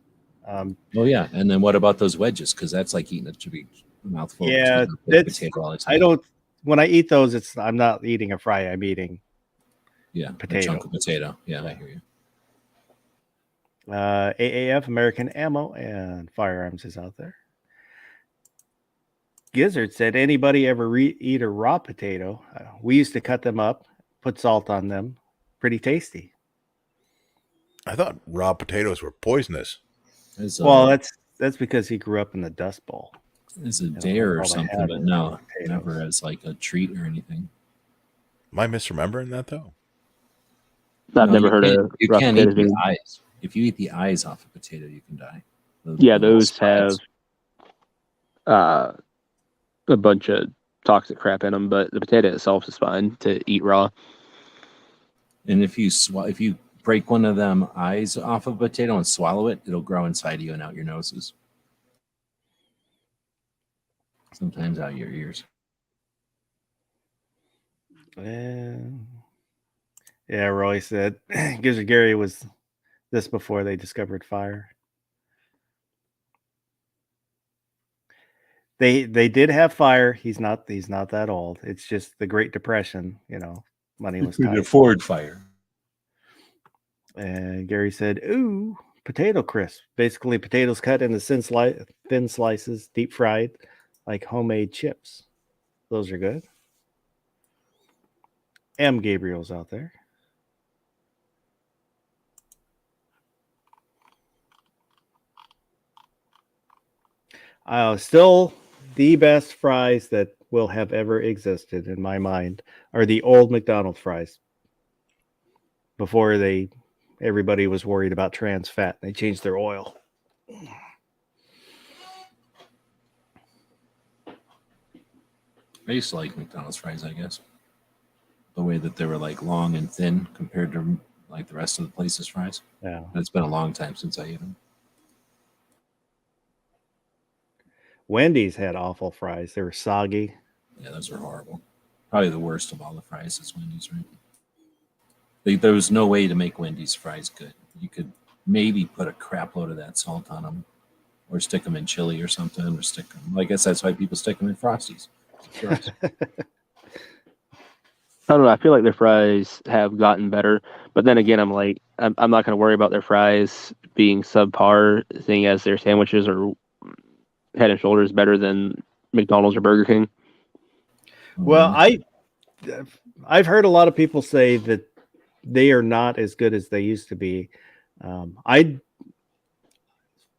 Oh yeah, and then what about those wedges? Because that's like eating a mouthful. Yeah, of baked that's- potato all the time. I don't. When I eat those, I'm not eating a fry. I'm eating Yeah, potato. a chunk of potato. Yeah, I hear you. AAF, American Ammo and Firearms is out there. Gizzard said, anybody ever eat a raw potato? We used to cut them up, put salt on them. Pretty tasty. I thought raw potatoes were poisonous. As Well, that's because he grew up in the Dust Bowl. a dare or all they something, have but is no, potatoes. never as like a treat or anything. Am I misremembering that though? I've No, never you heard can't- of You raw can't eat potatoes the being- eyes. If you eat the eyes off a potato, you can die. Yeah, those spines. have a bunch of toxic crap in them, but the potato itself is fine to eat raw. And if you break one of them eyes off of a potato and swallow it, it'll grow inside you and out your noses. Sometimes out your ears. Yeah, Roy said Gizzard Gary was this before they discovered fire. They did have fire. He's not that old. It's just the Great Depression, money was tight. afford fire. And Gary said, ooh, potato crisp. Basically potatoes cut into thin slices, deep fried, like homemade chips. Those are good. M. Gabriel's out there. Still, the best fries that will have ever existed in my mind are the old McDonald's fries. Before everybody was worried about trans fat, they changed their oil. I used to like McDonald's fries, I guess. The way that they were like long and thin compared to like the rest of the place's fries. Yeah. But it's been a long time since I ate them. Wendy's had awful fries. They were soggy. Yeah, those are horrible. Probably the worst of all the fries is Wendy's, right? There was no way to make Wendy's fries good. You could maybe put a crap load of that salt on them, or stick them in chili or something, or stick them. I guess that's why people stick them in Frosties. It's gross. I don't know. I feel like their fries have gotten better, but then again, I'm like, I'm not going to worry about their fries being subpar, seeing as their sandwiches are head and shoulders better than McDonald's or Burger King. Well, I've heard a lot of people say that they are not as good as they used to be. I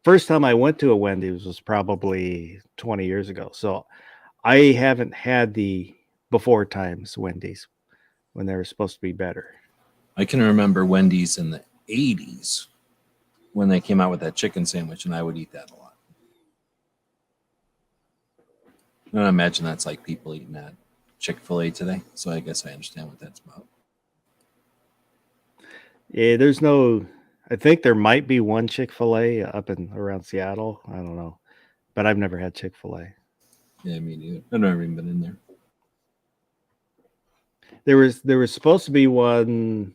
first time I went to a Wendy's was probably 20 years ago, so I haven't had the before times Wendy's when they were supposed to be better. I can remember Wendy's in the 80s when they came out with that chicken sandwich, and I would eat that a lot. And I imagine that's like people eating at Chick-fil-A today, so I guess I understand what that's about. Yeah, there's no. I think there might be one Chick-fil-A up in around Seattle. I don't know, but I've never had Chick-fil-A. Yeah, me neither. I've never even been in there. There was supposed to be one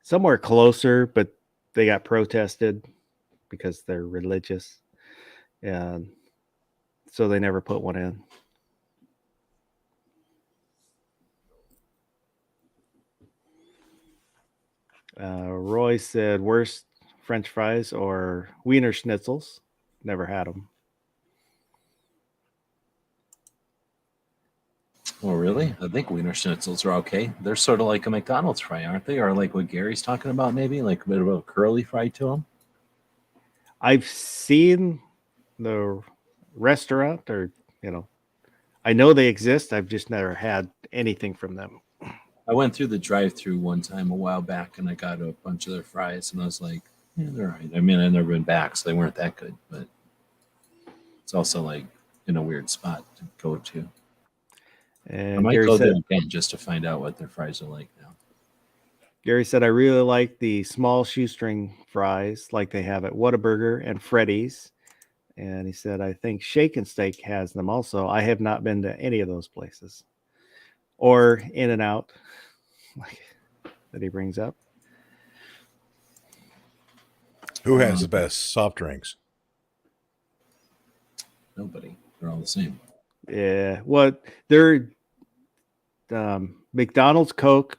somewhere closer, but they got protested because they're religious, and so they never put one in. Roy said worst French fries or Wiener Schnitzels. Never had them. Oh, really? I think Wiener Schnitzels are okay. They're sort of like a McDonald's fry, aren't they? Or like what Gary's talking about, maybe? Like a bit of a curly fry to them? I've seen the restaurant, or I know they exist. I've just never had anything from them. I went through the drive-through one time a while back, and I got a bunch of their fries, and I was like, yeah, they're all right. I mean, I've never been back, so they weren't that good, but it's also like in a weird spot to go to. I And might go there again just to find out what their fries are like now. Gary said, I really like the small shoestring fries like they have at Whataburger and Freddy's. And he said, I think Shake and Steak has them also. I have not been to any of those places. Or In and Out, like that he brings up. Who has the best soft drinks? Nobody. They're all the same. Yeah. What they're McDonald's Coke,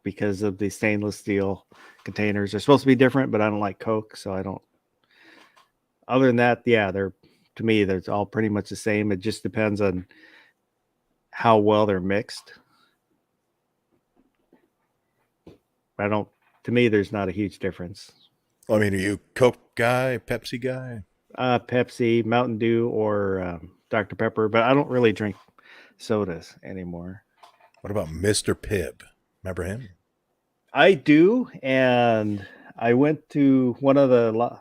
because of the stainless steel containers. They're supposed to be different, but I don't like Coke, so I don't. Other than that, yeah, to me, they're all pretty much the same. It just depends on how well they're mixed. To me, there's not a huge difference. I mean, are you Coke guy, Pepsi guy? Pepsi, Mountain Dew, or Dr. Pepper, but I don't really drink sodas anymore. What about Mr. Pibb? Remember him? I do, and I went to one of the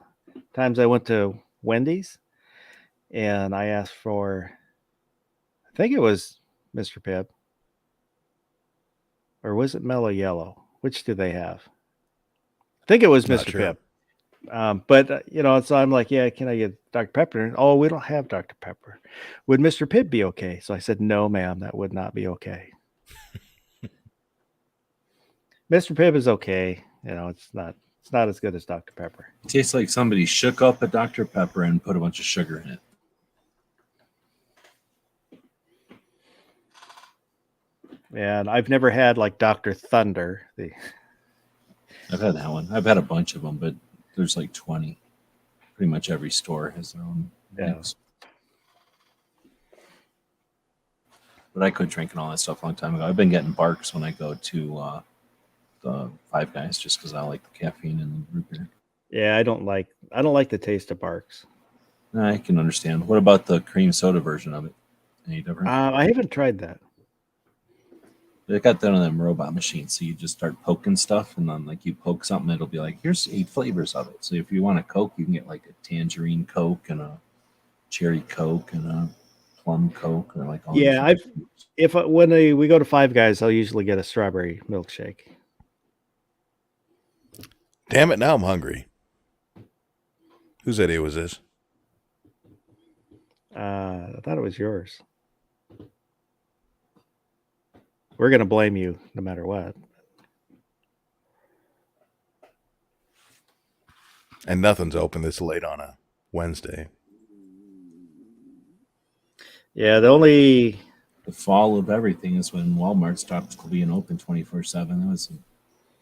times I went to Wendy's, and I asked for, I think it was Mr. Pibb, or was it Mellow Yellow? Which do they have? I think it was Not Mr. sure. Pibb. But so I'm like, yeah, can I get Dr. Pepper? And, oh, we don't have Dr. Pepper. Would Mr. Pibb be okay? So I said, no, ma'am, that would not be okay. Mr. Pibb is okay. It's not as good as Dr. Pepper. It tastes like somebody shook up a Dr. Pepper and put a bunch of sugar in it. And I've never had like Dr. Thunder. I've had that one. I've had a bunch of them, but there's like 20. Pretty much every store has their own mix. But I quit drinking all that stuff a long time ago. I've been getting barks when I go to the Five Guys just because I like the caffeine and the root beer. Yeah, I don't like the taste of Barks. I can understand. What about the cream soda version of it? Any different? I haven't tried that. They got that on them robot machines, so you just start poking stuff, and then like you poke something, it'll be like, here's 8 flavors of it. So if you want a Coke, you can get like a tangerine Coke and a cherry Coke and a plum Coke, or like all. Yeah, when we go to Five Guys, I'll usually get a strawberry milkshake. Damn it! Now I'm hungry. Whose idea was this? I thought it was yours. We're gonna blame you no matter what. And nothing's open this late on a Wednesday. Yeah, the only The fall of everything is when Walmart stopped being open 24/7. That was the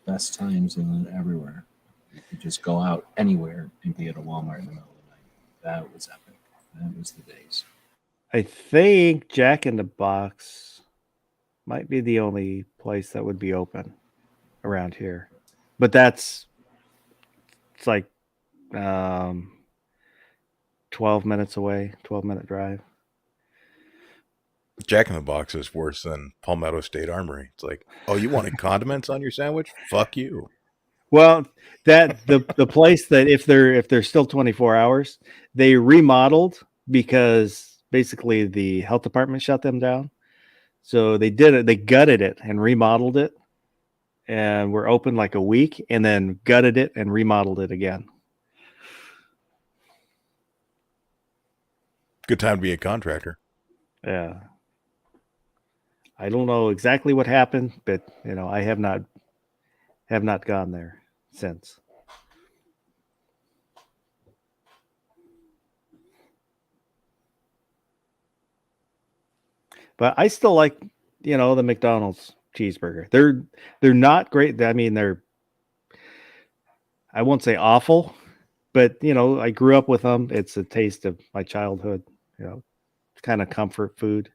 best times in everywhere. You could just go out anywhere and be at a Walmart in the middle of the night. That was epic. That was the days. I think Jack in the Box might be the only place that would be open around here, but it's like 12 minutes away, 12-minute drive. Jack in the Box is worse than Palmetto State Armory. It's like, oh, you wanted condiments on your sandwich? Fuck you. Well, that the place that if they're still 24 hours, they remodeled because basically the health department shut them down. So they gutted it and remodeled it, and we're open like a week, and then gutted it and remodeled it again. Good time to be a contractor. Yeah. I don't know exactly what happened, but I have not gone there since. But I still like, the McDonald's cheeseburger. They're not great. I mean, I won't say awful, but I grew up with them. It's a taste of my childhood, it's kind of comfort food.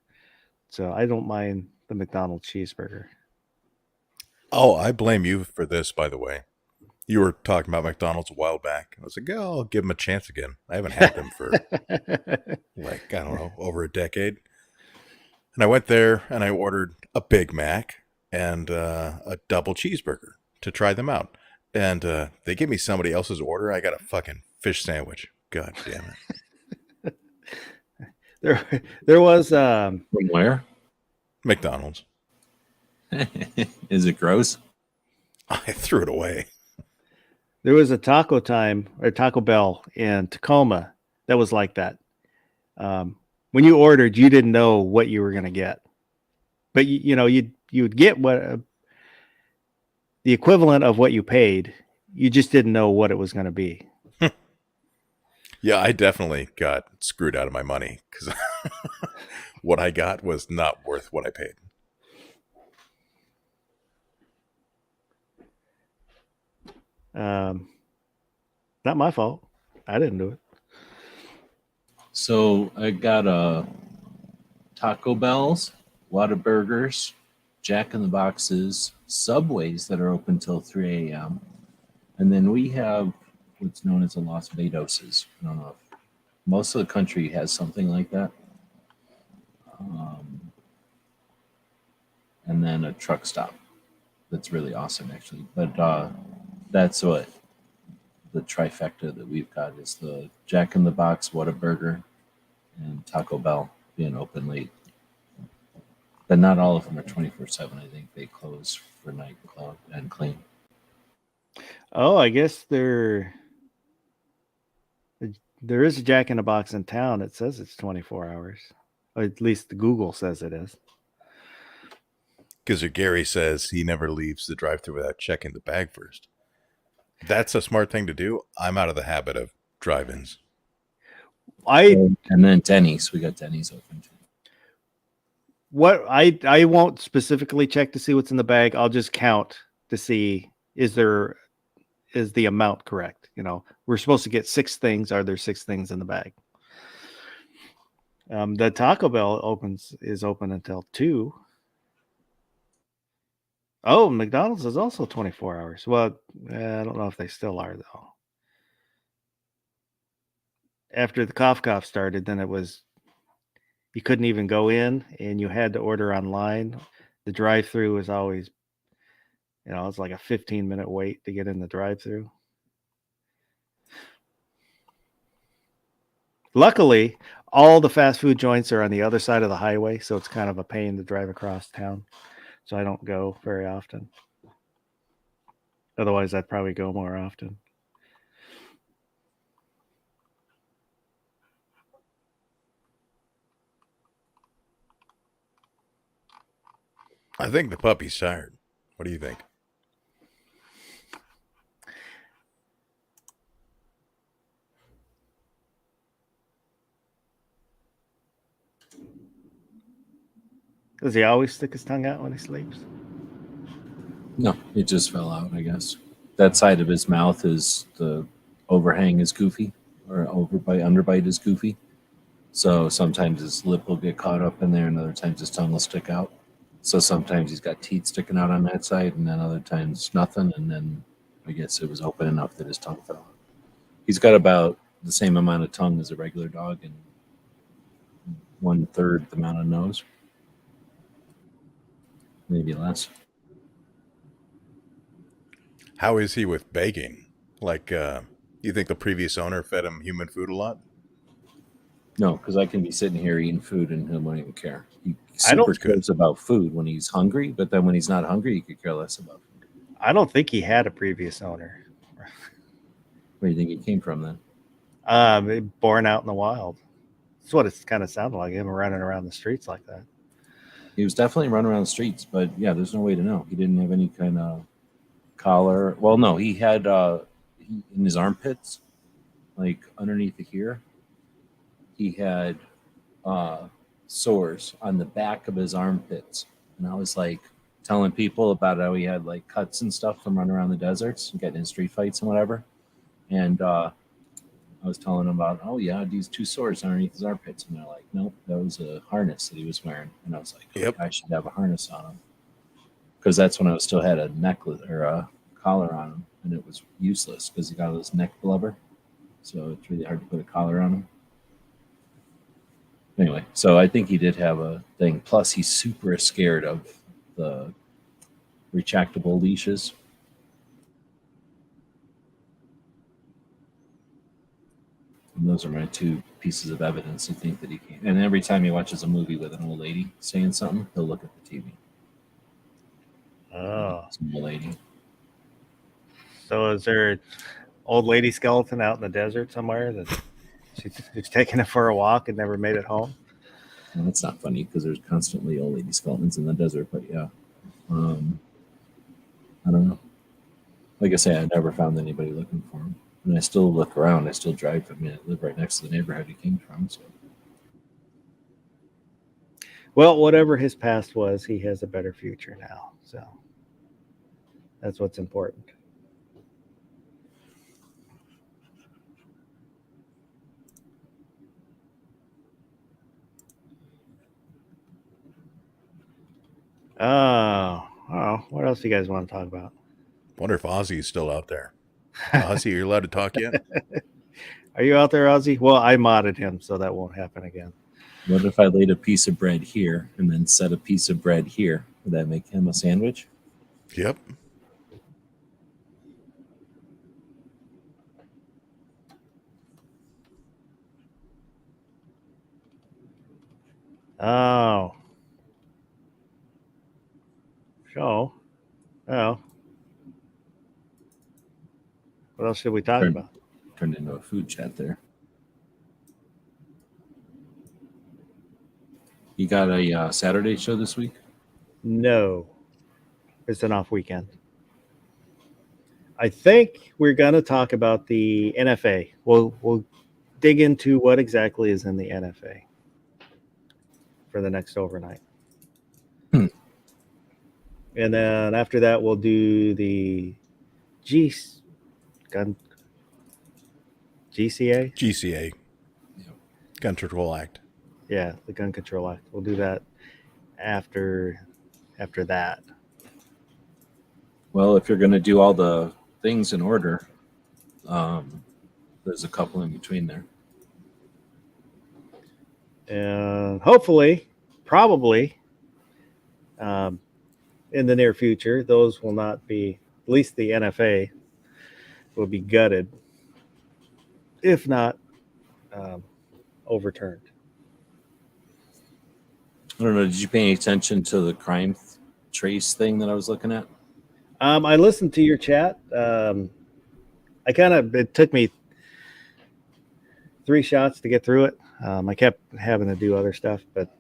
So I don't mind the McDonald's cheeseburger. Oh, I blame you for this, by the way. You were talking about McDonald's a while back. I was like, oh, I'll give them a chance again. I haven't had them for like, I don't know, over a decade. And I went there and I ordered a Big Mac and a double cheeseburger to try them out. And they gave me somebody else's order. I got a fucking fish sandwich. God damn it. There was From where? McDonald's. Is it gross? I threw it away. There was a Taco Bell in Tacoma that was like that. When you ordered, you didn't know what you were going to get, but you would get what the equivalent of what you paid. You just didn't know what it was going to be. Yeah, I definitely got screwed out of my money because what I got was not worth what I paid. Not my fault. I didn't do it. So I got Taco Bell's, Whataburgers, Jack in the Boxes, Subways that are open till 3 a.m. And then we have what's known as the Las Vedoses. I don't know if most of the country has something like that. And then a truck stop. That's really awesome, actually. But that's what the trifecta that we've got is the Jack in the Box, Whataburger, and Taco Bell being open late. But not all of them are 24/7. I think they close for night club and clean. Oh, I guess there is a Jack in the Box in town. It says it's 24 hours. Or at least Google says it is. Because Gary says he never leaves the drive-thru without checking the bag first. That's a smart thing to do. I'm out of the habit of drive-ins. And then Denny's. We got Denny's open too. What I won't specifically check to see what's in the bag. I'll just count to see is the amount correct. We're supposed to get 6 things. Are there 6 things in the bag? The Taco Bell is open until 2. Oh, McDonald's is also 24 hours. Well, I don't know if they still are though. After the cough started, then you couldn't even go in and you had to order online. The drive-through was always, it's like a 15-minute wait to get in the drive-through. Luckily, all the fast food joints are on the other side of the highway, so it's kind of a pain to drive across town. So I don't go very often. Otherwise, I'd probably go more often. I think the puppy's tired. What do you think? Does he always stick his tongue out when he sleeps? No, it just fell out, I guess. That side of his mouth is the overhang is goofy, or underbite is goofy. So sometimes his lip will get caught up in there, and other times his tongue will stick out. So sometimes he's got teeth sticking out on that side, and then other times nothing. And then I guess it was open enough that his tongue fell out. He's got about the same amount of tongue as a regular dog, and 1/3 the amount of nose, maybe less. How is he with baking? Like, you think the previous owner fed him human food a lot? No, because I can be sitting here eating food and he won't even care. He I don't- super cares about food when he's hungry, but then when he's not hungry, he could care less about food. I don't think he had a previous owner. Where do you think he came from then? Born out in the wild. That's what it's kind of sounded like, him running around the streets like that. He was definitely running around the streets, but yeah, there's no way to know. He didn't have any kind of collar. Well, no, he had in his armpits, like underneath here, he had sores on the back of his armpits. And I was like telling people about how he had like cuts and stuff from running around the deserts and getting in street fights and whatever. And I was telling them about, oh yeah, these 2 sores underneath his armpits. And they're like, nope, that was a harness that he was wearing. And I was like, Yep. I should have a harness on him. Because that's when I still had a necklace or a collar on him. And it was useless because he got all this neck blubber. So it's really hard to put a collar on him. Anyway, so I think he did have a thing. Plus, he's super scared of the retractable leashes. And those are my 2 pieces of evidence to think that he can. And every time he watches a movie with an old lady saying something, he'll look at the TV. Oh. It's an old lady. So is there an old lady skeleton out in the desert somewhere that she's taking it for a walk and never made it home? Well, that's not funny because there's constantly old lady skeletons in the desert, but yeah. I don't know. Like I say, I never found anybody looking for him. And I still look around. I still drive. I mean, I live right next to the neighborhood he came from. So Well, whatever his past was, he has a better future now. So that's what's important. Oh, what else do you guys want to talk about? Wonder if Ozzy's still out there. Ozzy, you're allowed to talk yet? Are you out there, Ozzy? Well, I modded him, so that won't happen again. what if I laid a piece of bread here and then set a piece of bread here? Would that make him a sandwich? Yep. Oh. So, oh. What else should we talk about? Turned into a food chat there. You got a Saturday show this week? No. It's an off weekend. I think we're going to talk about the NFA. We'll dig into what exactly is in the NFA for the next overnight. And then after that, we'll do the GCA. GCA. Gun Control Act. Yeah, the Gun Control Act. We'll do that after that. Well, if you're going to do all the things in order, there's a couple in between there. And hopefully, probably, in the near future, those will not be, at least the NFA will be gutted, if not overturned. I don't know. Did you pay any attention to the crime trace thing that I was looking at? I listened to your chat. It took me 3 shots to get through it. I kept having to do other stuff, but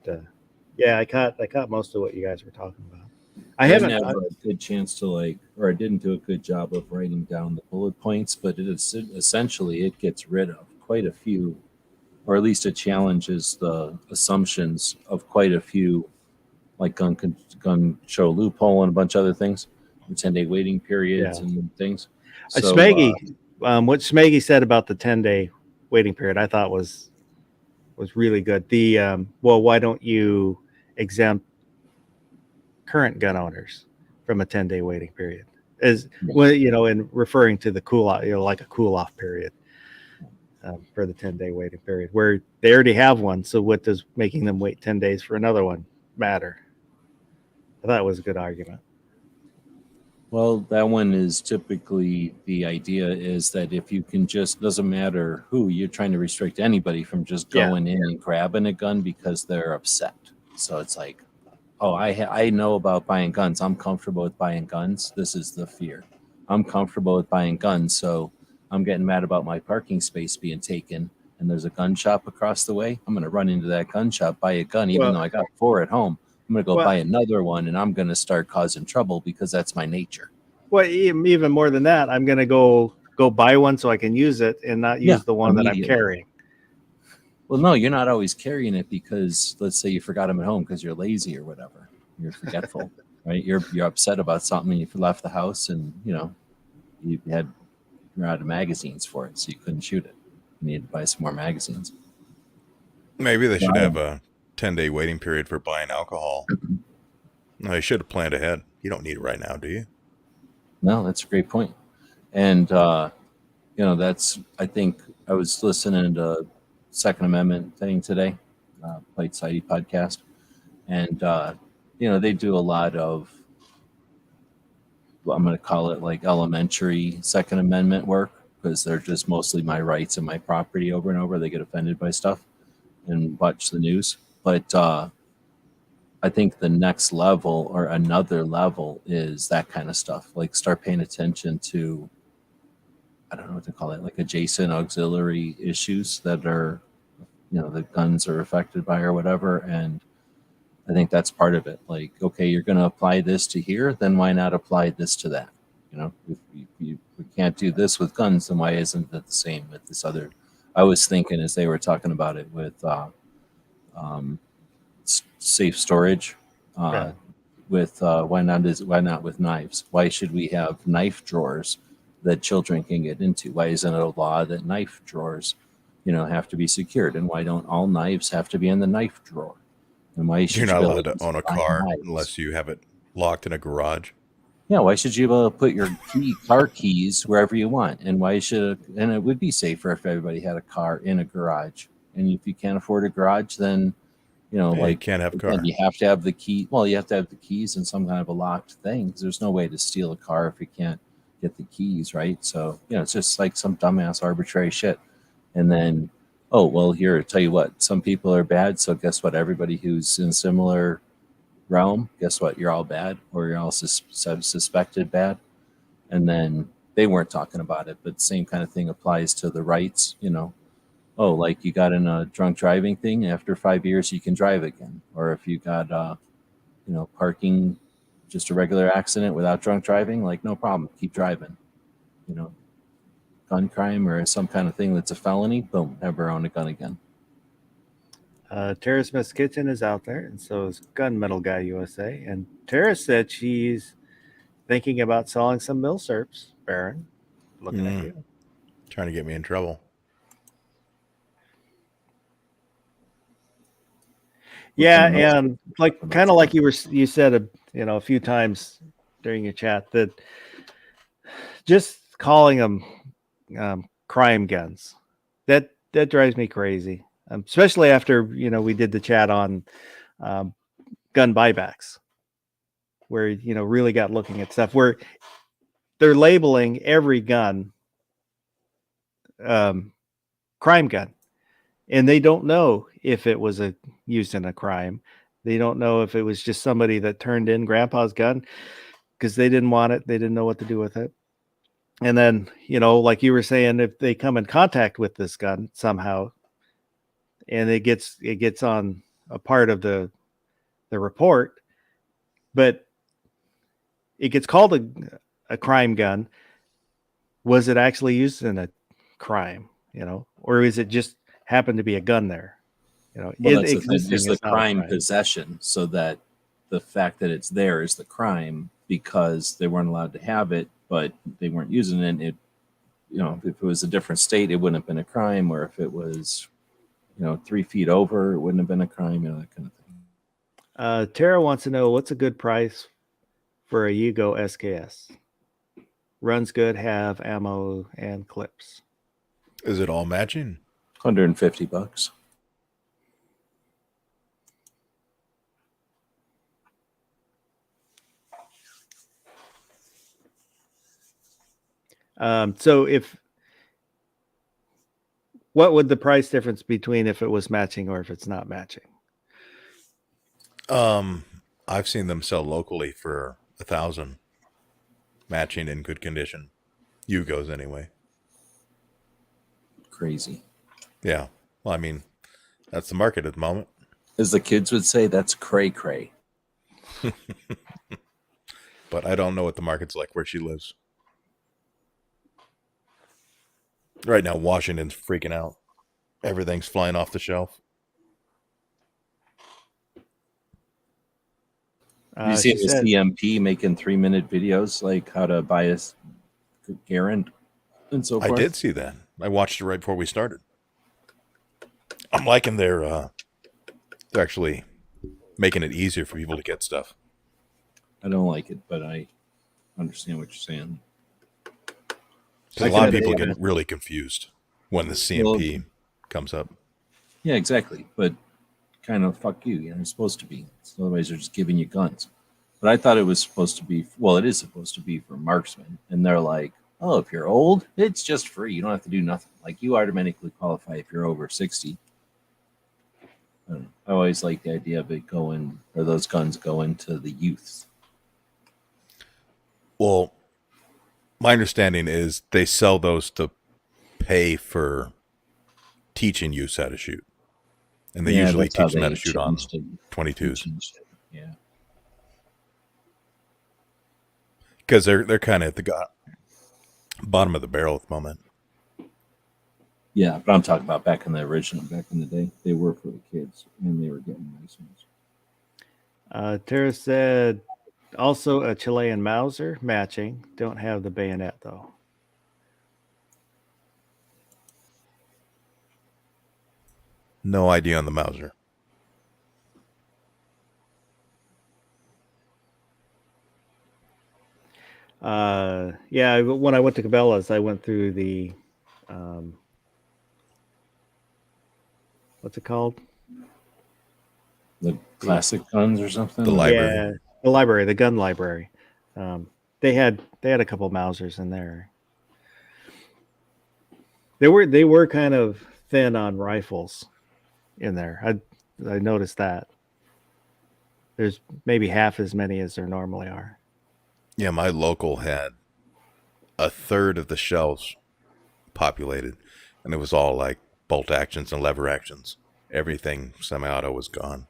yeah, I caught most of what you guys were talking about. I haven't. didn't have a good chance to or I didn't do a good job of writing down the bullet points, but it is essentially it gets rid of quite a few, or at least it challenges the assumptions of quite a few, like gun show loophole and a bunch of other things, 10-day waiting periods Yeah. and things. So Smeggy, what Smeggy said about the 10-day waiting period, I thought was really good. The well, why don't you exempt current gun owners from a 10-day waiting period? As well, in referring to the cool off, like a cool off period for the 10-day waiting period, where they already have one. So what does making them wait 10 days for another one matter? I thought it was a good argument. well, that one is typically the idea is that if you can just, doesn't matter who, you're trying to restrict anybody from just going in and grabbing a gun because they're upset. So it's like, oh, I know about buying guns. I'm comfortable with buying guns. This is the fear. I'm comfortable with buying guns, so I'm getting mad about my parking space being taken and there's a gun shop across the way. I'm going to run into that gun shop, buy a gun, even though I got 4 at home. I'm going to go buy another one, and I'm going to start causing trouble because that's my nature. Well, even more than that, I'm going to go buy one so I can use it and not use the one that I'm carrying. Well, no, you're not always carrying it because let's say you forgot them at home because you're lazy or whatever. You're forgetful, right? You're upset about something and you left the house and, you're out of magazines for it, so you couldn't shoot it. You needed to buy some more magazines. Maybe they should have a 10-day waiting period for buying alcohol. No, you should have planned ahead. You don't need it right now, do you? No, that's a great point. And, that's, I think I was listening to Second Amendment thing today, Plate Society podcast. And, they do a lot of, I'm going to call it like elementary Second Amendment work because they're just mostly my rights and my property over and over. They get offended by stuff and watch the news. But I think the next level or another level is that kind of stuff. Like start paying attention to, I don't know what to call it, like adjacent auxiliary issues that are, the guns are affected by or whatever. And I think that's part of it. Like, okay, you're going to apply this to here, then why not apply this to that? If we can't do this with guns, then why isn't it the same with this other? I was thinking as they were talking about it with safe storage, with why not with knives? Why should we have knife drawers that children can get into? Why isn't it a law that knife drawers, have to be secured? And why don't all knives have to be in the knife drawer? And why should You're not allowed to own a car unless you have it locked in a garage. Yeah, why should you be able to put your car keys wherever you want? And and it would be safer if everybody had a car in a garage. And if you can't afford a garage, then you can't have a car. You have to have the key. Well, you have to have the keys in some kind of a locked thing because there's no way to steal a car if you can't get the keys, right? So it's just like some dumbass arbitrary shit. And then, oh well, here, tell you what, some people are bad. So guess what? Everybody who's in similar realm, guess what? You're all bad, or you're all suspected bad. And then they weren't talking about it, but same kind of thing applies to the rights. Oh, like you got in a drunk driving thing, after 5 years you can drive again. Or if you got parking, just a regular accident without drunk driving, like no problem, keep driving. Gun crime or some kind of thing that's a felony, boom, never own a gun again. Tara Smith's Kitchen is out there, and so is Gun Metal Guy USA. And Tara said she's thinking about selling some milsurps. Baron, looking at you, trying to get me in trouble. Yeah, and kind of like you said a few times during your chat that just calling them crime guns, that drives me crazy. Especially after we did the chat on gun buybacks, where really got looking at stuff where they're labeling every gun crime gun, and they don't know if it was used in a crime. They don't know if it was just somebody that turned in grandpa's gun because they didn't want it. They didn't know what to do with it. And then, like you were saying, if they come in contact with this gun somehow and it gets on a part of the report, but it gets called a crime gun. Was it actually used in a crime? Or is it just happened to be a gun there? Well, that's the thing. Existing Is the is not a crime possession, so that the fact that it's there is the crime because they weren't allowed to have it, but they weren't using it. It, if it was a different state, it wouldn't have been a crime, or if it was, 3 feet over, it wouldn't have been a crime, that kind of thing. Tara wants to know what's a good price for a Yugo SKS. Runs good, have ammo and clips. Is it all matching? $150. So what would the price difference between if it was matching or if it's not matching? I've seen them sell locally for $1,000, matching in good condition. Yugos anyway. Crazy. Yeah. Well, I mean, that's the market at the moment. As the kids would say, that's cray cray. But I don't know what the market's like where she lives. Right now, Washington's freaking out. Everything's flying off the shelf. You see the CMP making 3-minute videos like how to buy a Garand and so forth? I did see that. I watched it right before we started. I'm liking they're actually making it easier for people to get stuff. I don't like it, but I understand what you're saying. A lot of people get really confused when the CMP comes up. Yeah, exactly. But kind of fuck you. You're supposed to be. So otherwise, they're just giving you guns. But I thought it was supposed to be. Well, it is supposed to be for marksmen, and they're like, "Oh, if you're old, it's just free. You don't have to do nothing. Like you automatically qualify if you're over 60." I don't know. I always like the idea of it going, or those guns going to the youths. Well, my understanding is they sell those to pay for teaching youths how to shoot. And they usually teach them how to shoot on 22s. Yeah. Because they're kind of at the bottom of the barrel at the moment. Yeah, but I'm talking about back in the day. They were for the kids, and they were getting nice ones. Tara said, also a Chilean Mauser matching. Don't have the bayonet, though. No idea on the Mauser. Yeah, when I went to Cabela's, I went through the what's it called? The classic guns or something? The library. Yeah, the library, the gun library. They had a couple Mausers in there. They were kind of thin on rifles in there. I noticed that. There's maybe half as many as there normally are. Yeah, my local had a third of the shelves populated, and it was all like bolt actions and lever actions. Everything semi-auto was gone.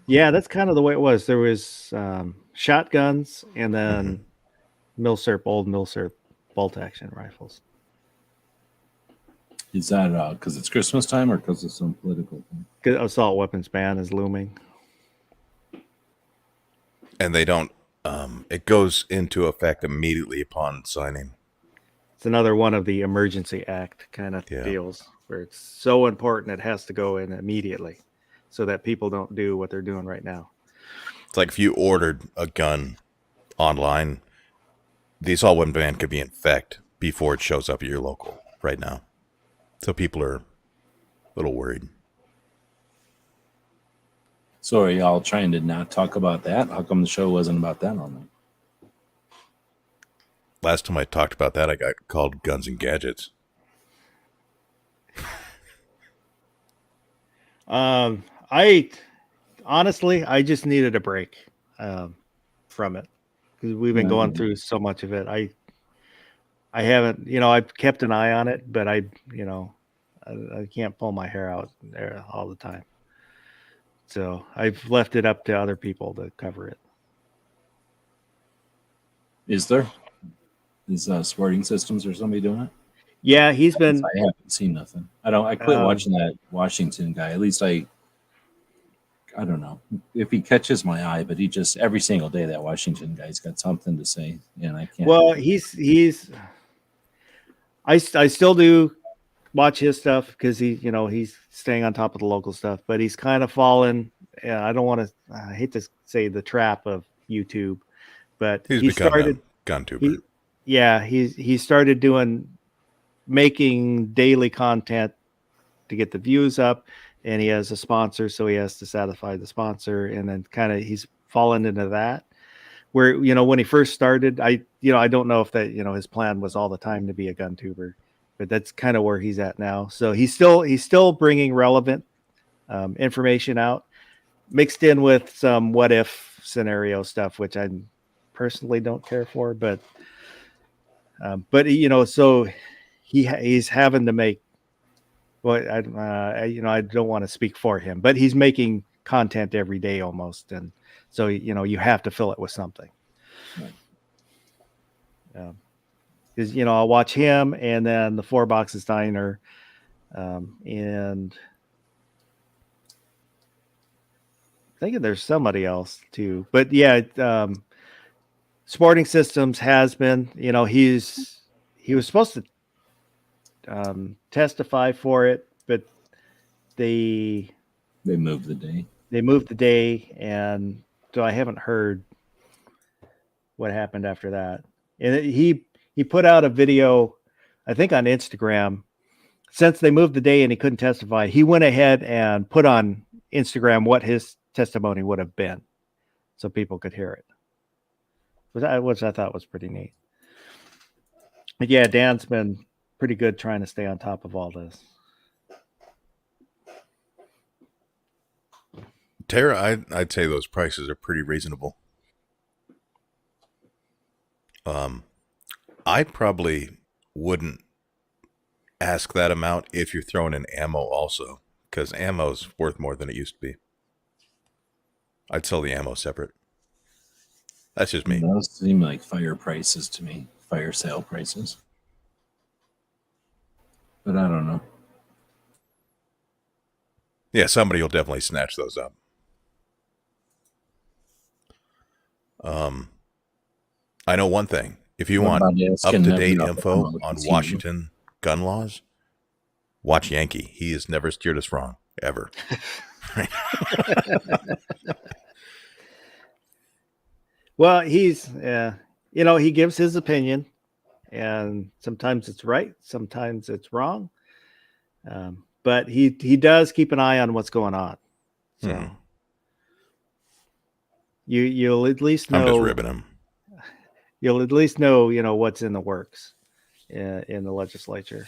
Yeah, that's kind of the way it was. There was shotguns and then old Milsurp bolt action rifles. Is that because it's Christmas time or because of some political thing? Because assault weapons ban is looming. And they don't, it goes into effect immediately upon signing. It's another one of the Emergency Act kind of deals where it's so important it has to go in immediately so that people don't do what they're doing right now. It's like if you ordered a gun online, the assault weapon ban could be in effect before it shows up at your local right now. So people are a little worried. So are y'all trying to not talk about that? How come the show wasn't about that all night? Last time I talked about that, I got called Guns and Gadgets. I honestly just needed a break from it because we've been going through so much of it. I haven't, I've kept an eye on it, but I can't pull my hair out there all the time. So I've left it up to other people to cover it. Is there? Is Sporting Systems or somebody doing it? Yeah, he's been. I haven't seen nothing. I quit watching that Washington guy. At least I don't know if he catches my eye, but he just every single day that Washington guy's got something to say, and I can't. Well, he's. I still do watch his stuff because he's staying on top of the local stuff, but he's kind of fallen. I don't want to. I hate to say the trap of YouTube, but He's he become started. a gun tuber. He started making daily content to get the views up, and he has a sponsor, so he has to satisfy the sponsor, and then kind of he's fallen into that. Where when he first started, I don't know if that his plan was all the time to be a gun tuber, but that's kind of where he's at now. So he's still bringing relevant information out, mixed in with some what if scenario stuff, which I personally don't care for, but so he's having to make. Well, I don't want to speak for him, but he's making content every day almost, and so you have to fill it with something. Because I'll watch him, and then the 4 Boxes Diner, and I'm thinking there's somebody else too, but yeah, Sporting Systems has been. He was supposed to testify for it, but they moved the day. They moved the day, and so I haven't heard what happened after that. And he put out a video, I think on Instagram. Since they moved the day and he couldn't testify, he went ahead and put on Instagram what his testimony would have been, so people could hear it, which I thought was pretty neat. But yeah, Dan's been pretty good trying to stay on top of all this. Tara, I'd say those prices are pretty reasonable. I probably wouldn't ask that amount if you're throwing in ammo also, because ammo's worth more than it used to be. I'd sell the ammo separate. That's just me. Those seem like fire prices to me, fire sale prices. But I don't know. Yeah, somebody will definitely snatch those up. I know one thing. If you want up-to-date info on Washington gun laws, watch Yankee. He has never steered us wrong, ever. Well, he's, he gives his opinion, and sometimes it's right, sometimes it's wrong. But he does keep an eye on what's going on. So you'll at least know. I'm just ribbing him. You'll at least know, what's in the works in the legislature.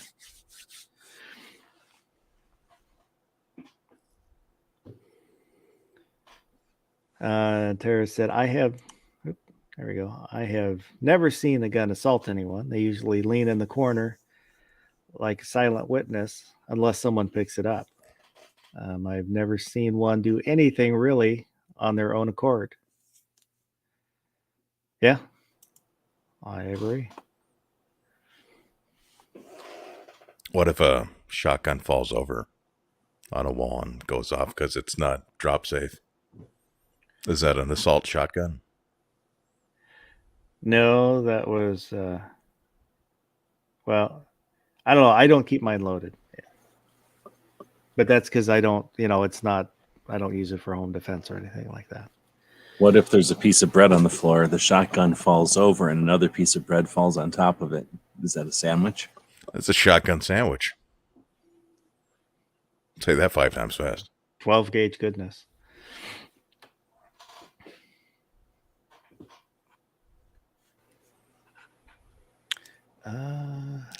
Tara said, there we go. I have never seen a gun assault anyone. They usually lean in the corner like a silent witness unless someone picks it up. I've never seen one do anything really on their own accord. Yeah, I agree. What if a shotgun falls over on a wall and goes off because it's not drop safe? Is that an assault shotgun? No, that was, well, I don't know. I don't keep mine loaded. But that's because I don't, it's not, I don't use it for home defense or anything like that. What if there's a piece of bread on the floor, the shotgun falls over, and another piece of bread falls on top of it? Is that a sandwich? It's a shotgun sandwich. Say that 5 times fast. 12 gauge goodness.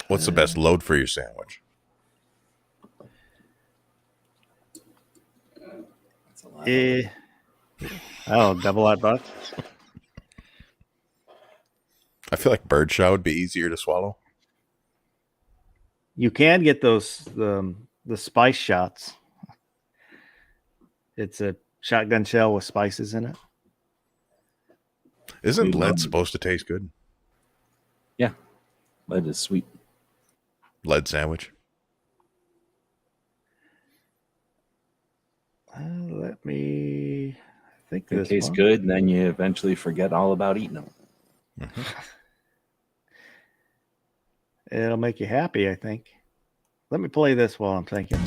What's the best load for your sandwich? Double that buck. I feel like birdshot would be easier to swallow. You can get those the spice shots. It's a shotgun shell with spices in it. Isn't lead supposed to taste good? Lead is sweet. Lead sandwich. Let me think It this tastes one. good, and then you eventually forget all about eating them. Mm-hmm. It'll make you happy, I think. Let me play this while I'm thinking.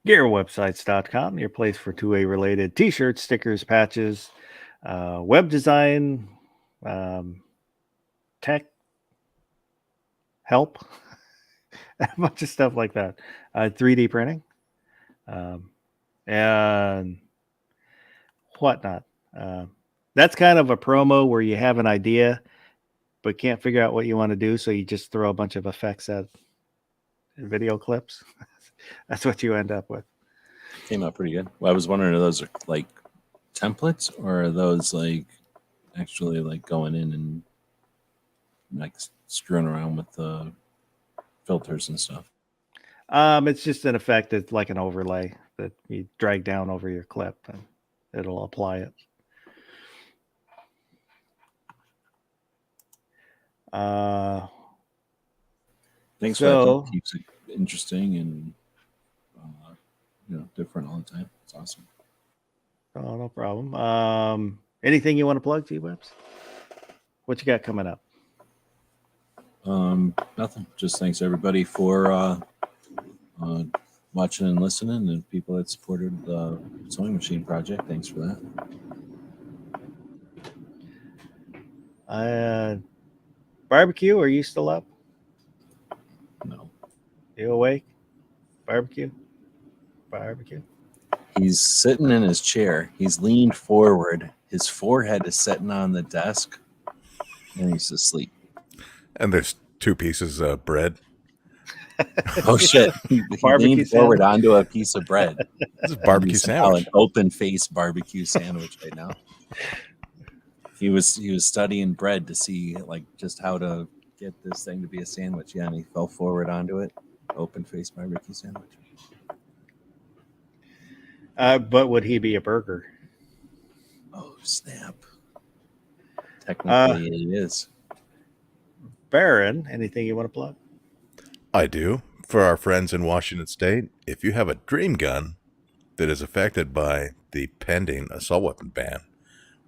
GearWebsites.com, your place for 2A related t-shirts, stickers, patches, web design, tech help, a bunch of stuff like that. 3D printing, and whatnot. That's kind of a promo where you have an idea, but can't figure out what you want to do, so you just throw a bunch of effects at video clips. That's what you end up with. Came out pretty good. Well, I was wondering, are those like templates, or are those like actually like going in and like screwing around with the filters and stuff? It's just an effect that's like an overlay that you drag down over your clip and it'll apply it. Thanks for that. It keeps it interesting and different all the time. It's awesome. Oh, no problem. Anything you want to plug, G-Webs? What you got coming up? Nothing. Just thanks everybody for watching and listening, and people that supported the sewing machine project. Thanks for that. Barbecue, are you still up? No. You awake? Barbecue? He's sitting in his chair. He's leaned forward. His forehead is sitting on the desk, and he's asleep. And there's 2 pieces of bread. Oh shit! He leaned forward onto a piece of bread. This is barbecue sandwich. An open face barbecue sandwich right now. He was studying bread to see like just how to get this thing to be a sandwich. Yeah, and he fell forward onto it. Open face barbecue sandwich. But would he be a burger? Oh snap! Technically, it is. Baron, anything you want to plug? I do. For our friends in Washington State, if you have a dream gun that is affected by the pending assault weapon ban,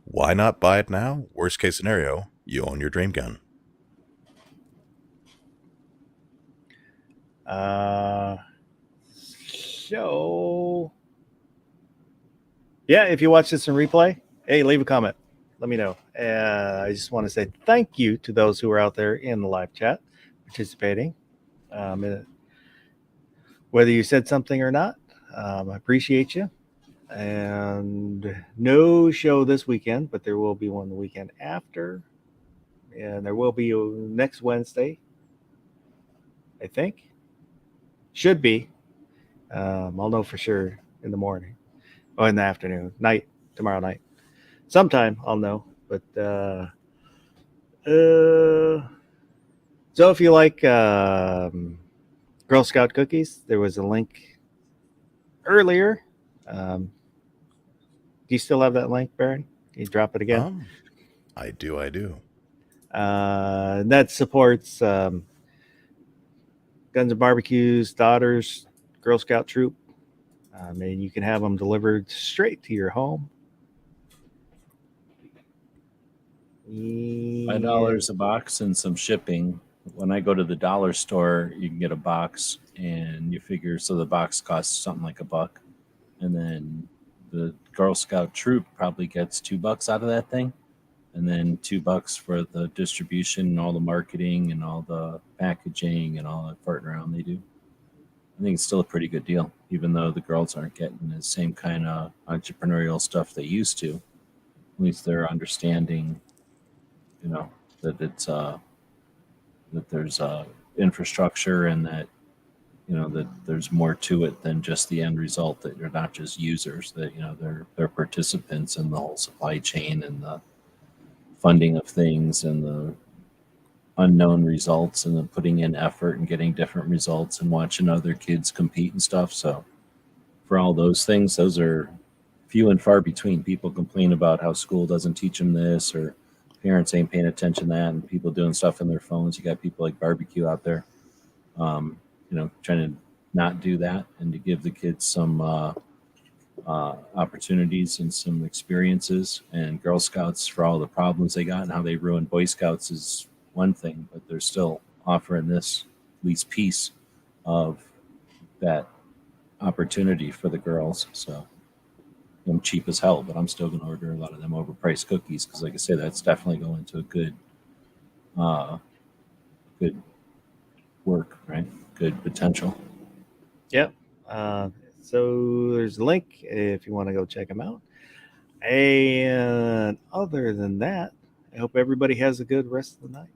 why not buy it now? Worst case scenario, you own your dream gun. Yeah, if you watch this in replay, hey, leave a comment. Let me know. I just want to say thank you to those who are out there in the live chat participating. Whether you said something or not, I appreciate you. And no show this weekend, but there will be one the weekend after. And there will be next Wednesday, I think. Should be. I'll know for sure in the morning. Or in the afternoon. Tomorrow night. Sometime I'll know. But so if you like Girl Scout cookies, there was a link earlier. Do you still have that link, Baron? Can you drop it again? I do. That supports Guns and Barbecue's Daughters Girl Scout Troop. And you can have them delivered straight to your home. $5 a box and some shipping. When I go to the dollar store, you can get a box, and you figure so the box costs something like $1, and then the Girl Scout troop probably gets $2 out of that thing, and then $2 for the distribution and all the marketing and all the packaging and all that farting around they do. I think it's still a pretty good deal, even though the girls aren't getting the same kind of entrepreneurial stuff they used to. At least they're understanding, that it's that there's infrastructure, and that that there's more to it than just the end result, that you're not just users, that they're participants in the whole supply chain and the funding of things and the unknown results and then putting in effort and getting different results and watching other kids compete and stuff. So for all those things, those are few and far between. People complain about how school doesn't teach them this, or parents ain't paying attention to that, and people doing stuff in their phones. You got people like Barbecue out there, trying to not do that and to give the kids some opportunities and some experiences. And Girl Scouts, for all the problems they got and how they ruined Boy Scouts, is one thing, but they're still offering this at least piece of that opportunity for the girls. So I'm cheap as hell, but I'm still going to order a lot of them overpriced cookies because, like I say, that's definitely going to a good work, right? Good potential. Yep. So there's a link if you want to go check them out. And other than that, I hope everybody has a good rest of the night.